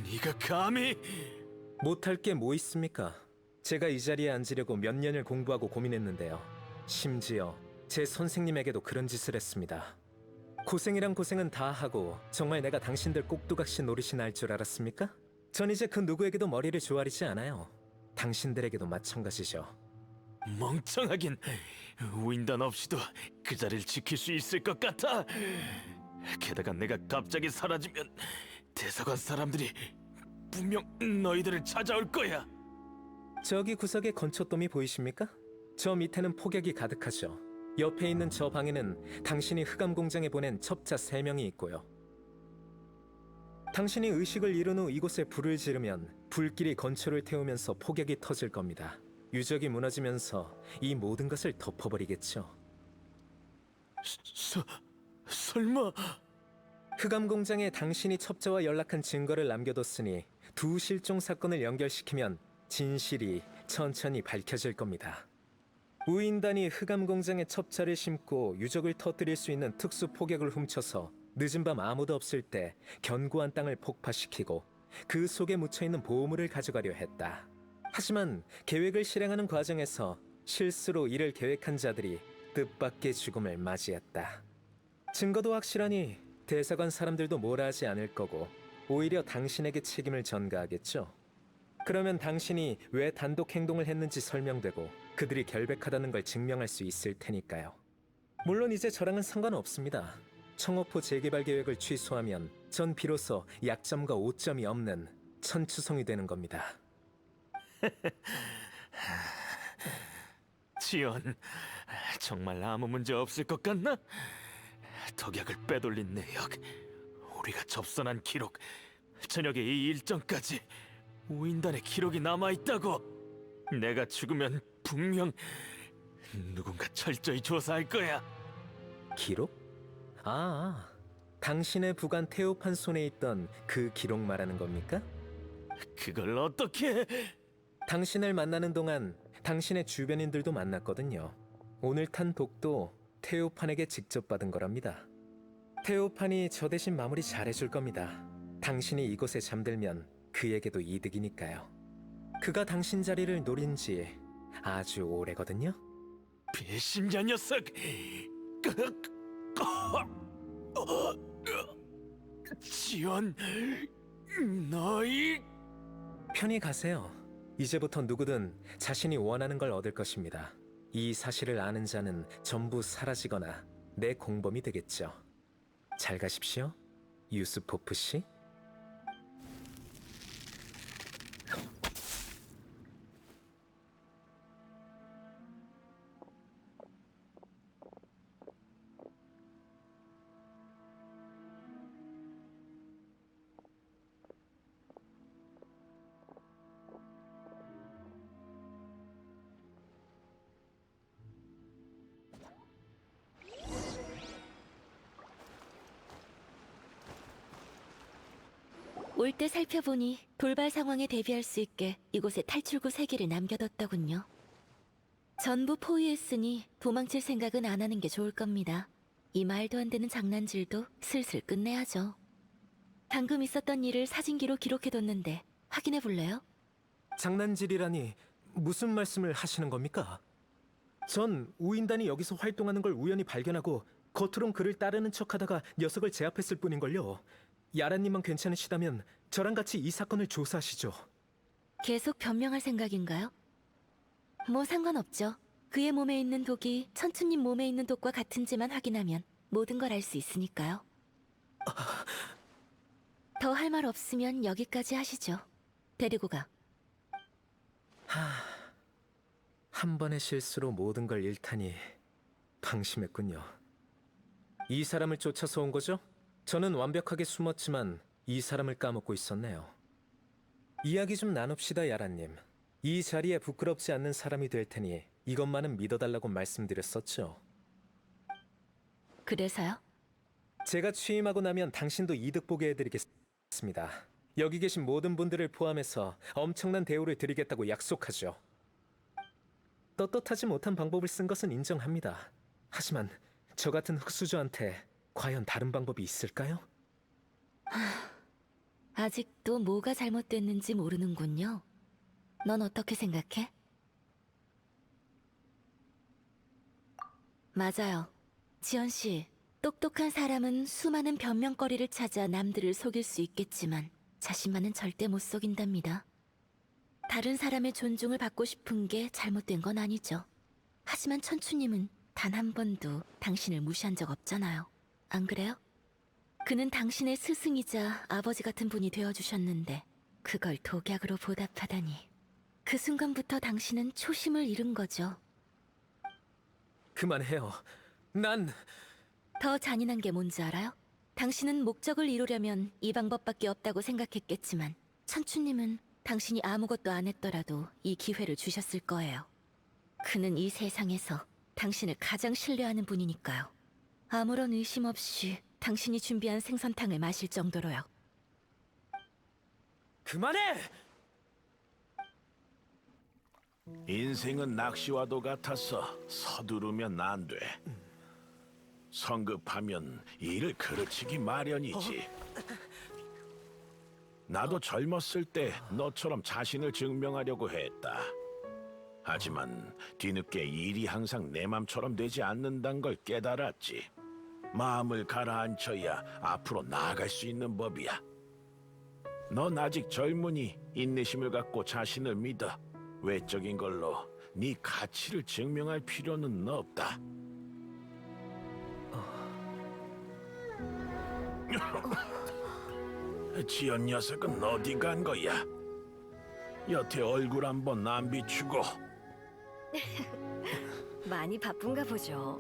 네가 감히? 못할 게 뭐 있습니까? 제가 이 자리에 앉으려고 몇 년을 공부하고 고민했는데요. 심지어 제 선생님에게도 그런 짓을 했습니다. 고생이란 고생은 다 하고 정말 내가 당신들 꼭두각시 노릇이나 할 줄 알았습니까? 전 이제 그 누구에게도 머리를 조아리지 않아요. 당신들에게도 마찬가지죠. 멍청하긴. 우인단 없이도 그 자리를 지킬 수 있을 것 같아. 게다가 내가 갑자기 사라지면 대사관 사람들이 분명 너희들을 찾아올 거야. 저기 구석에 건초돔이 보이십니까? 저 밑에는 폭격이 가득하죠. 옆에 있는 저 방에는 당신이 흑암 공장에 보낸 첩자 3명이 있고요. 당신이 의식을 잃은 후 이곳에 불을 지르면 불길이 건초를 태우면서 폭격이 터질 겁니다. 유적이 무너지면서 이 모든 것을 덮어버리겠죠. 설마... 흑암 공장에 당신이 첩자와 연락한 증거를 남겨뒀으니 두 실종 사건을 연결시키면 진실이 천천히 밝혀질 겁니다. 우인단이 흑암 공장에 첩자를 심고 유적을 터뜨릴 수 있는 특수 포격을 훔쳐서 늦은 밤 아무도 없을 때 견고한 땅을 폭파시키고 그 속에 묻혀있는 보물을 가져가려 했다. 하지만 계획을 실행하는 과정에서 실수로 이를 계획한 자들이 뜻밖의 죽음을 맞이했다. 증거도 확실하니 대사관 사람들도 뭐라 하지 않을 거고 오히려 당신에게 책임을 전가하겠죠. 그러면 당신이 왜 단독 행동을 했는지 설명되고 그들이 결백하다는 걸 증명할 수 있을 테니까요. 물론 이제 저랑은 상관없습니다. 청호포 재개발 계획을 취소하면 전 비로소 약점과 오점이 없는 천추성이 되는 겁니다. 지연, 정말 아무 문제 없을 것 같나? 덕약을 빼돌린 내역, 우리가 접선한 기록, 저녁에 이 일정까지 우인단의 기록이 남아있다고. 내가 죽으면 분명 누군가 철저히 조사할 거야. 기록? 당신의 부관 테오판 손에 있던 그 기록 말하는 겁니까? 그걸 어떻게... 당신을 만나는 동안 당신의 주변인들도 만났거든요. 오늘 탄 독도 테오판에게 직접 받은 거랍니다. 테오판이 저 대신 마무리 잘해줄 겁니다. 당신이 이곳에 잠들면 그에게도 이득이니까요. 그가 당신 자리를 노린 지 아주 오래거든요. 배신자 녀석! 지연, 너희... 편히 가세요. 이제부터 누구든 자신이 원하는 걸 얻을 것입니다. 이 사실을 아는 자는 전부 사라지거나 내 공범이 되겠죠. 잘 가십시오, 유스포프 씨. 올 때 살펴보니 돌발 상황에 대비할 수 있게 이곳에 탈출구 3개를 남겨뒀더군요. 전부 포위했으니 도망칠 생각은 안 하는 게 좋을 겁니다. 이 말도 안 되는 장난질도 슬슬 끝내야죠. 방금 있었던 일을 사진기로 기록해뒀는데 확인해 볼래요? 장난질이라니 무슨 말씀을 하시는 겁니까? 전 우인단이 여기서 활동하는 걸 우연히 발견하고 겉으론 그를 따르는 척하다가 녀석을 제압했을 뿐인걸요. 야라님만 괜찮으시다면 저랑 같이 이 사건을 조사하시죠. 계속 변명할 생각인가요? 뭐 상관없죠. 그의 몸에 있는 독이 천추님 몸에 있는 독과 같은지만 확인하면 모든 걸 알 수 있으니까요. 더 할 말 없으면 여기까지 하시죠. 데리고 가. 한 번의 실수로 모든 걸 잃다니 방심했군요. 이 사람을 쫓아서 온 거죠? 저는 완벽하게 숨었지만 이 사람을 까먹고 있었네요. 이야기 좀 나눕시다, 야라님. 이 자리에 부끄럽지 않는 사람이 될 테니 이것만은 믿어달라고 말씀드렸었죠. 그래서요? 제가 취임하고 나면 당신도 이득 보게 해드리겠습니다. 여기 계신 모든 분들을 포함해서 엄청난 대우를 드리겠다고 약속하죠. 떳떳하지 못한 방법을 쓴 것은 인정합니다. 하지만 저 같은 흑수저한테 과연 다른 방법이 있을까요? 아직도 뭐가 잘못됐는지 모르는군요. 넌 어떻게 생각해? 맞아요. 지연 씨, 똑똑한 사람은 수많은 변명거리를 찾아 남들을 속일 수 있겠지만 자신만은 절대 못 속인답니다. 다른 사람의 존중을 받고 싶은 게 잘못된 건 아니죠. 하지만 천추님은 단 한 번도 당신을 무시한 적 없잖아요. 안 그래요? 그는 당신의 스승이자 아버지 같은 분이 되어주셨는데 그걸 독약으로 보답하다니. 그 순간부터 당신은 초심을 잃은 거죠. 그만해요. 난... 더 잔인한 게 뭔지 알아요? 당신은 목적을 이루려면 이 방법밖에 없다고 생각했겠지만 천추님은 당신이 아무것도 안 했더라도 이 기회를 주셨을 거예요. 그는 이 세상에서 당신을 가장 신뢰하는 분이니까요. 아무런 의심 없이 당신이 준비한 생선탕을 마실 정도로요. 그만해! 인생은 낚시와도 같아서 서두르면 안 돼. 성급하면 일을 그르치기 마련이지. 나도 젊었을 때 너처럼 자신을 증명하려고 했다. 하지만 뒤늦게 일이 항상 내 맘처럼 되지 않는단 걸 깨달았지. 마음을 가라앉혀야 앞으로 나아갈 수 있는 법이야. 넌 아직 젊으니 인내심을 갖고 자신을 믿어. 외적인 걸로 네 가치를 증명할 필요는 없다. 지연 녀석은 어디 간 거야? 여태 얼굴 한번 안 비추고. 많이 바쁜가 보죠.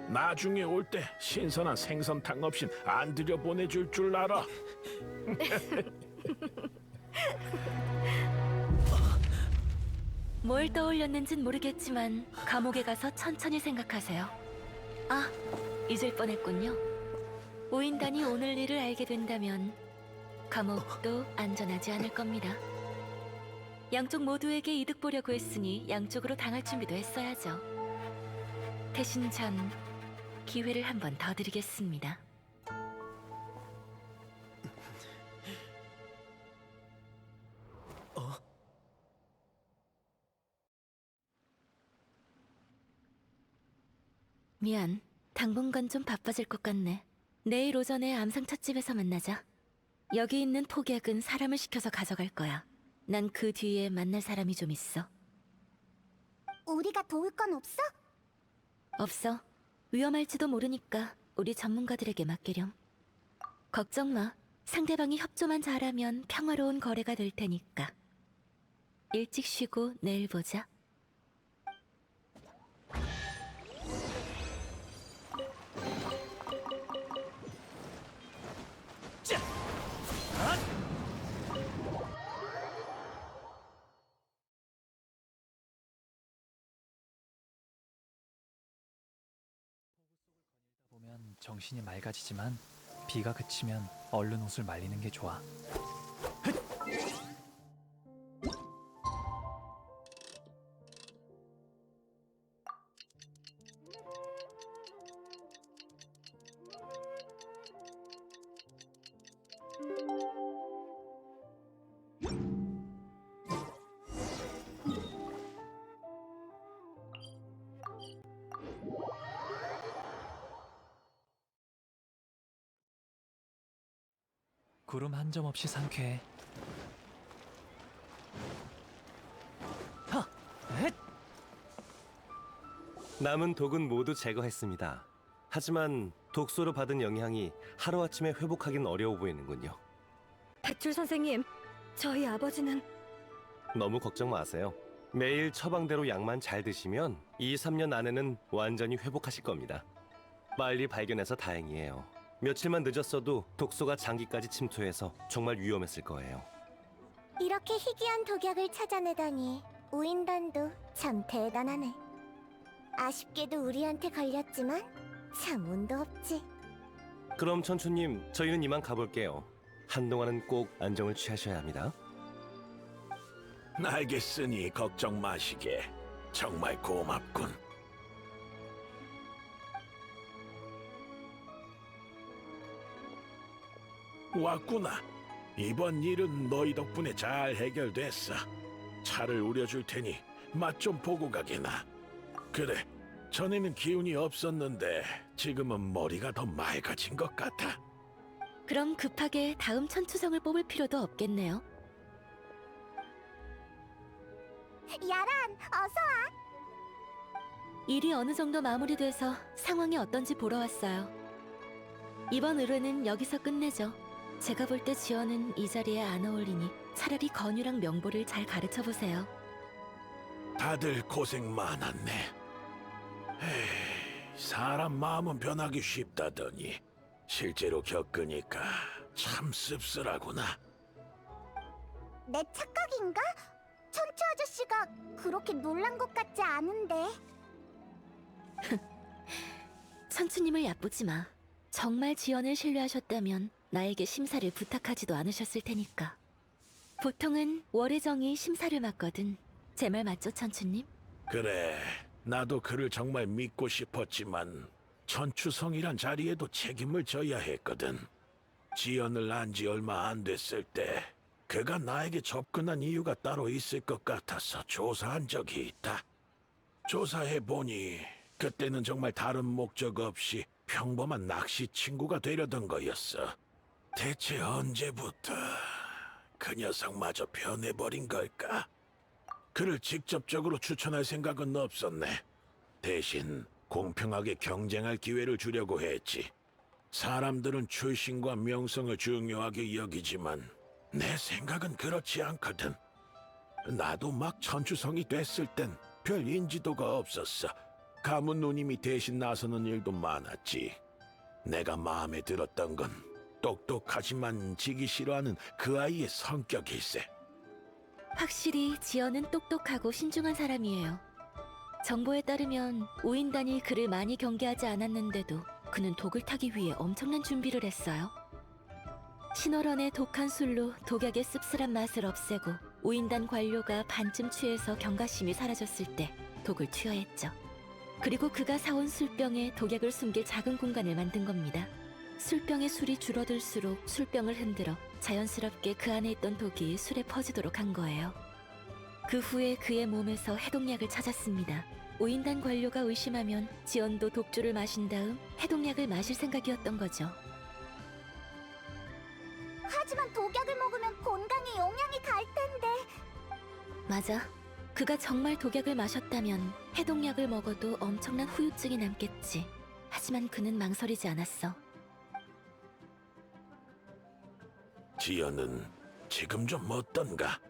나중에 올 때 신선한 생선탕 없인 안 들여보내줄 줄 알아. 뭘 떠올렸는진 모르겠지만 감옥에 가서 천천히 생각하세요. 아, 잊을 뻔했군요. 오인단이 오늘 일을 알게 된다면 감옥도 안전하지 않을 겁니다. 양쪽 모두에게 이득 보려고 했으니 양쪽으로 당할 준비도 했어야죠. 대신 전 기회를 한 번 더 드리겠습니다. 미안. 당분간 좀 바빠질 것 같네. 내일 오전에 암상 찻집에서 만나자. 여기 있는 폭약은 사람을 시켜서 가져갈 거야. 난 그 뒤에 만날 사람이 좀 있어. 우리가 도울 건 없어? 없어. 위험할지도 모르니까 우리 전문가들에게 맡기렴. 걱정 마. 상대방이 협조만 잘하면 평화로운 거래가 될 테니까. 일찍 쉬고 내일 보자. 보면 정신이 맑아지지만 비가 그치면 얼른 옷을 말리는 게 좋아. 구름 한 점 없이 상쾌해. 남은 독은 모두 제거했습니다. 하지만 독소로 받은 영향이 하루아침에 회복하긴 어려워 보이는군요. 밧줄 선생님, 저희 아버지는 너무 걱정 마세요. 매일 처방대로 약만 잘 드시면 2-3년 안에는 완전히 회복하실 겁니다. 빨리 발견해서 다행이에요. 며칠만 늦었어도 독소가 장기까지 침투해서 정말 위험했을 거예요. 이렇게 희귀한 독약을 찾아내다니 우인단도 참 대단하네. 아쉽게도 우리한테 걸렸지만 참 운도 없지. 그럼 천추님, 저희는 이만 가볼게요. 한동안은 꼭 안정을 취하셔야 합니다. 알겠으니 걱정 마시게. 정말 고맙군. 왔구나. 이번 일은 너희 덕분에 잘 해결됐어. 차를 우려줄 테니 맛 좀 보고 가게나. 그래, 전에는 기운이 없었는데 지금은 머리가 더 맑아진 것 같아. 그럼 급하게 다음 천추성을 뽑을 필요도 없겠네요. 야란, 어서 와. 일이 어느 정도 마무리돼서 상황이 어떤지 보러 왔어요. 이번 의뢰는 여기서 끝내죠. 제가 볼 때 지연은 이 자리에 안 어울리니 차라리 건유랑 명보를 잘 가르쳐보세요. 다들 고생 많았네. 에이, 사람 마음은 변하기 쉽다더니 실제로 겪으니까 참 씁쓸하구나. 내 착각인가? 천추 아저씨가 그렇게 놀란 것 같지 않은데. 천추님을 얕보지 마. 정말 지연을 신뢰하셨다면 나에게 심사를 부탁하지도 않으셨을 테니까. 보통은 월혜정이 심사를 맡거든. 제 말 맞죠, 천추님? 그래, 나도 그를 정말 믿고 싶었지만 천추성이란 자리에도 책임을 져야 했거든. 지연을 안 지 얼마 안 됐을 때 그가 나에게 접근한 이유가 따로 있을 것 같아서 조사한 적이 있다. 조사해보니 그때는 정말 다른 목적 없이 평범한 낚시 친구가 되려던 거였어. 대체 언제부터 그 녀석마저 변해버린 걸까? 그를 직접적으로 추천할 생각은 없었네. 대신 공평하게 경쟁할 기회를 주려고 했지. 사람들은 출신과 명성을 중요하게 여기지만 내 생각은 그렇지 않거든. 나도 막 천추성이 됐을 땐 별 인지도가 없었어. 가문 누님이 대신 나서는 일도 많았지. 내가 마음에 들었던 건 똑똑하지만 지기 싫어하는 그 아이의 성격일세. 확실히 지연은 똑똑하고 신중한 사람이에요. 정보에 따르면 우인단이 그를 많이 경계하지 않았는데도 그는 독을 타기 위해 엄청난 준비를 했어요. 신월원의 독한 술로 독약의 씁쓸한 맛을 없애고 우인단 관료가 반쯤 취해서 경각심이 사라졌을 때 독을 투여했죠. 그리고 그가 사온 술병에 독약을 숨길 작은 공간을 만든 겁니다. 술병의 술이 줄어들수록 술병을 흔들어 자연스럽게 그 안에 있던 독이 술에 퍼지도록 한 거예요. 그 후에 그의 몸에서 해독약을 찾았습니다. 우인단 관료가 의심하면 지연도 독주를 마신 다음 해독약을 마실 생각이었던 거죠. 하지만 독약을 먹으면 건강에 영향이 갈 텐데. 맞아. 그가 정말 독약을 마셨다면 해독약을 먹어도 엄청난 후유증이 남겠지. 하지만 그는 망설이지 않았어. 지연은 지금 좀 어떤가?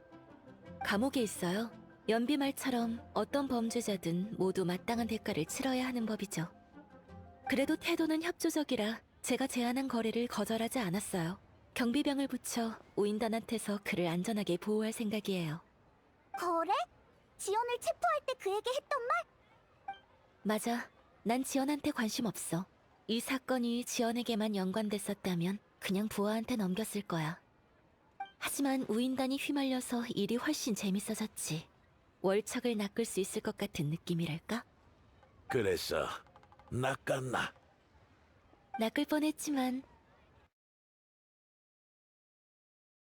감옥에 있어요. 연비말처럼 어떤 범죄자든 모두 마땅한 대가를 치러야 하는 법이죠. 그래도 태도는 협조적이라 제가 제안한 거래를 거절하지 않았어요. 경비병을 붙여 우인단한테서 그를 안전하게 보호할 생각이에요. 거래? 지연을 체포할 때 그에게 했던 말? 맞아. 난 지연한테 관심 없어. 이 사건이 지연에게만 연관됐었다면 그냥 부하한테 넘겼을 거야. 하지만 우인단이 휘말려서 일이 훨씬 재밌어졌지. 월척을 낚을 수 있을 것 같은 느낌이랄까? 그래서 낚았나? 낚을 뻔했지만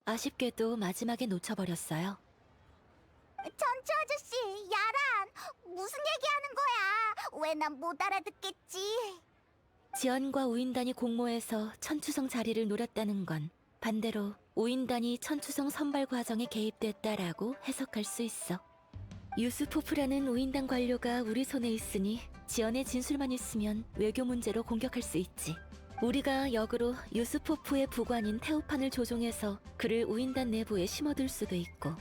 아쉽게도 마지막에 놓쳐버렸어요. 전추 아저씨, 야란, 무슨 얘기하는 거야? 왜 난 못 알아듣겠지? 지연과 우인단이 공모해서 천추성 자리를 노렸다는 건 반대로 우인단이 천추성 선발 과정에 개입됐다라고 해석할 수 있어. 유스포프라는 우인단 관료가 우리 손에 있으니 지연의 진술만 있으면 외교 문제로 공격할 수 있지. 우리가 역으로 유스포프의 부관인 테오판을 조종해서 그를 우인단 내부에 심어둘 수도 있고.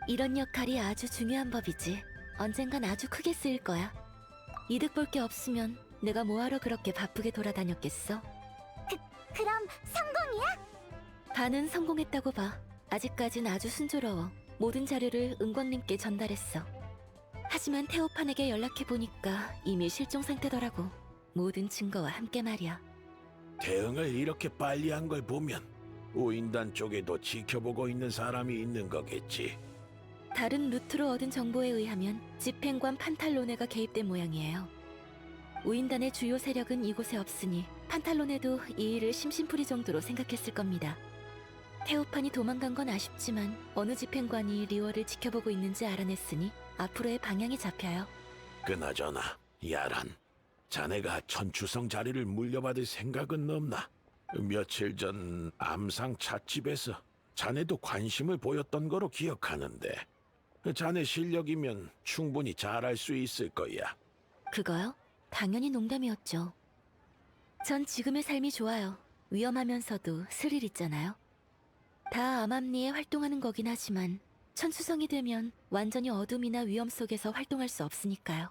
이런 역할이 아주 중요한 법이지. 언젠간 아주 크게 쓰일 거야. 이득 볼 게 없으면 내가 뭐하러 그렇게 바쁘게 돌아다녔겠어? 그럼 성공이야? 반은 성공했다고 봐. 아직까진 아주 순조로워. 모든 자료를 은권님께 전달했어. 하지만 테오판에게 연락해보니까 이미 실종 상태더라고. 모든 증거와 함께 말이야. 대응을 이렇게 빨리 한 걸 보면 우인단 쪽에도 지켜보고 있는 사람이 있는 거겠지. 다른 루트로 얻은 정보에 의하면 집행관 판탈로네가 개입된 모양이에요. 우인단의 주요 세력은 이곳에 없으니 판탈로네도 이 일을 심심풀이 정도로 생각했을 겁니다. 테오판이 도망간 건 아쉽지만 어느 집행관이 리월을 지켜보고 있는지 알아냈으니 앞으로의 방향이 잡혀요. 그나저나 야란, 자네가 천추성 자리를 물려받을 생각은 없나? 며칠 전 암상 찻집에서 자네도 관심을 보였던 거로 기억하는데 자네 실력이면 충분히 잘할 수 있을 거야. 그거요? 당연히 농담이었죠. 전 지금의 삶이 좋아요. 위험하면서도 스릴 있잖아요. 다 암암리에 활동하는 거긴 하지만 천수성이 되면 완전히 어둠이나 위험 속에서 활동할 수 없으니까요.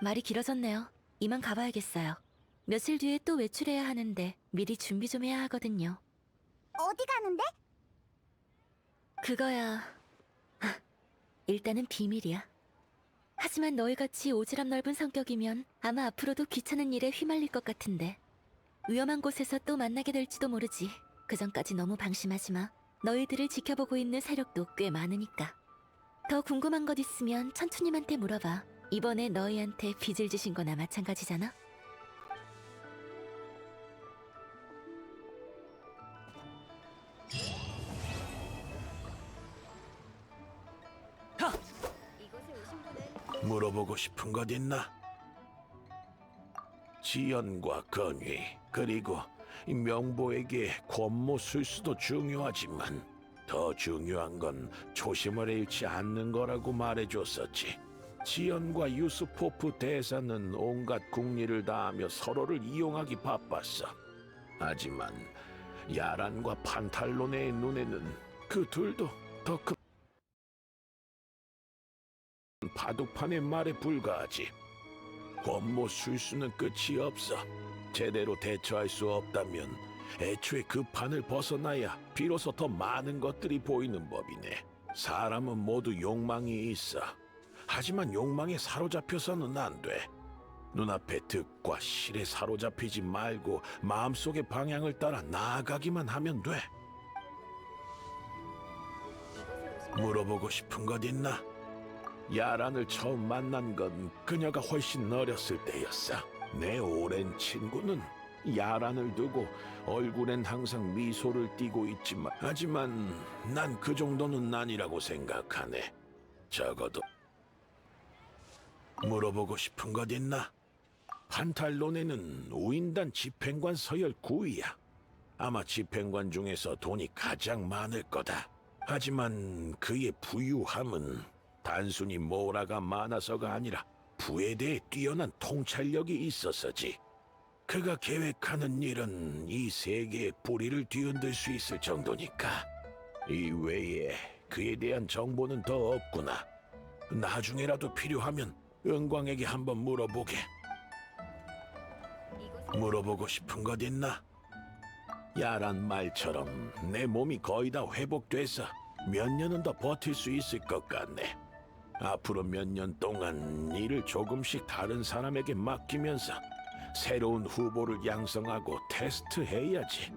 말이 길어졌네요. 이만 가봐야겠어요. 며칠 뒤에 또 외출해야 하는데 미리 준비 좀 해야 하거든요. 어디 가는데? 그거야... 일단은 비밀이야. 하지만 너희같이 오지랖 넓은 성격이면 아마 앞으로도 귀찮은 일에 휘말릴 것 같은데. 위험한 곳에서 또 만나게 될지도 모르지. 그 전까지 너무 방심하지 마. 너희들을 지켜보고 있는 세력도 꽤 많으니까. 더 궁금한 것 있으면 천추님한테 물어봐. 이번에 너희한테 빚을 지신 거나 마찬가지잖아? 물어보고 싶은 것 있나? 지연과 건위, 그리고 이 명보에게 권모 술수도 중요하지만 더 중요한 건 초심을 잃지 않는 거라고 말해줬었지. 지연과 유스포프 대사는 온갖 궁리를 다하며 서로를 이용하기 바빴어. 하지만 야란과 판탈로네의 눈에는 그 둘도 더 큰 바둑판의 말에 불과하지. 권모 술수는 끝이 없어. 제대로 대처할 수 없다면 애초에 그 판을 벗어나야 비로소 더 많은 것들이 보이는 법이네. 사람은 모두 욕망이 있어. 하지만 욕망에 사로잡혀서는 안 돼. 눈앞의 득과 실에 사로잡히지 말고 마음속의 방향을 따라 나아가기만 하면 돼. 물어보고 싶은 것 있나? 야란을 처음 만난 건 그녀가 훨씬 어렸을 때였어. 내 오랜 친구는 야란을 두고 얼굴엔 항상 미소를 띠고 있지만 하지만 난 그 정도는 아니라고 생각하네. 적어도 물어보고 싶은 것 있나? 판탈론에는 우인단 집행관 서열 9위야. 아마 집행관 중에서 돈이 가장 많을 거다. 하지만 그의 부유함은 단순히 모라가 많아서가 아니라 부에 대해 뛰어난 통찰력이 있어서지. 그가 계획하는 일은 이 세계의 뿌리를 뒤흔들 수 있을 정도니까. 이 외에 그에 대한 정보는 더 없구나. 나중에라도 필요하면 은광에게 한번 물어보게. 물어보고 싶은 것 있나? 야란 말처럼 내 몸이 거의 다 회복돼서 몇 년은 더 버틸 수 있을 것 같네. 앞으로 몇 년 동안 일을 조금씩 다른 사람에게 맡기면서 새로운 후보를 양성하고 테스트해야지.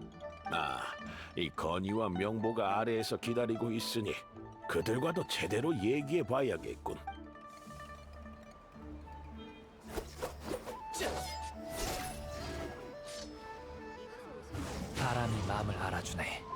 이 건의와 명보가 아래에서 기다리고 있으니 그들과도 제대로 얘기해봐야겠군. 바람이 마음을 알아주네.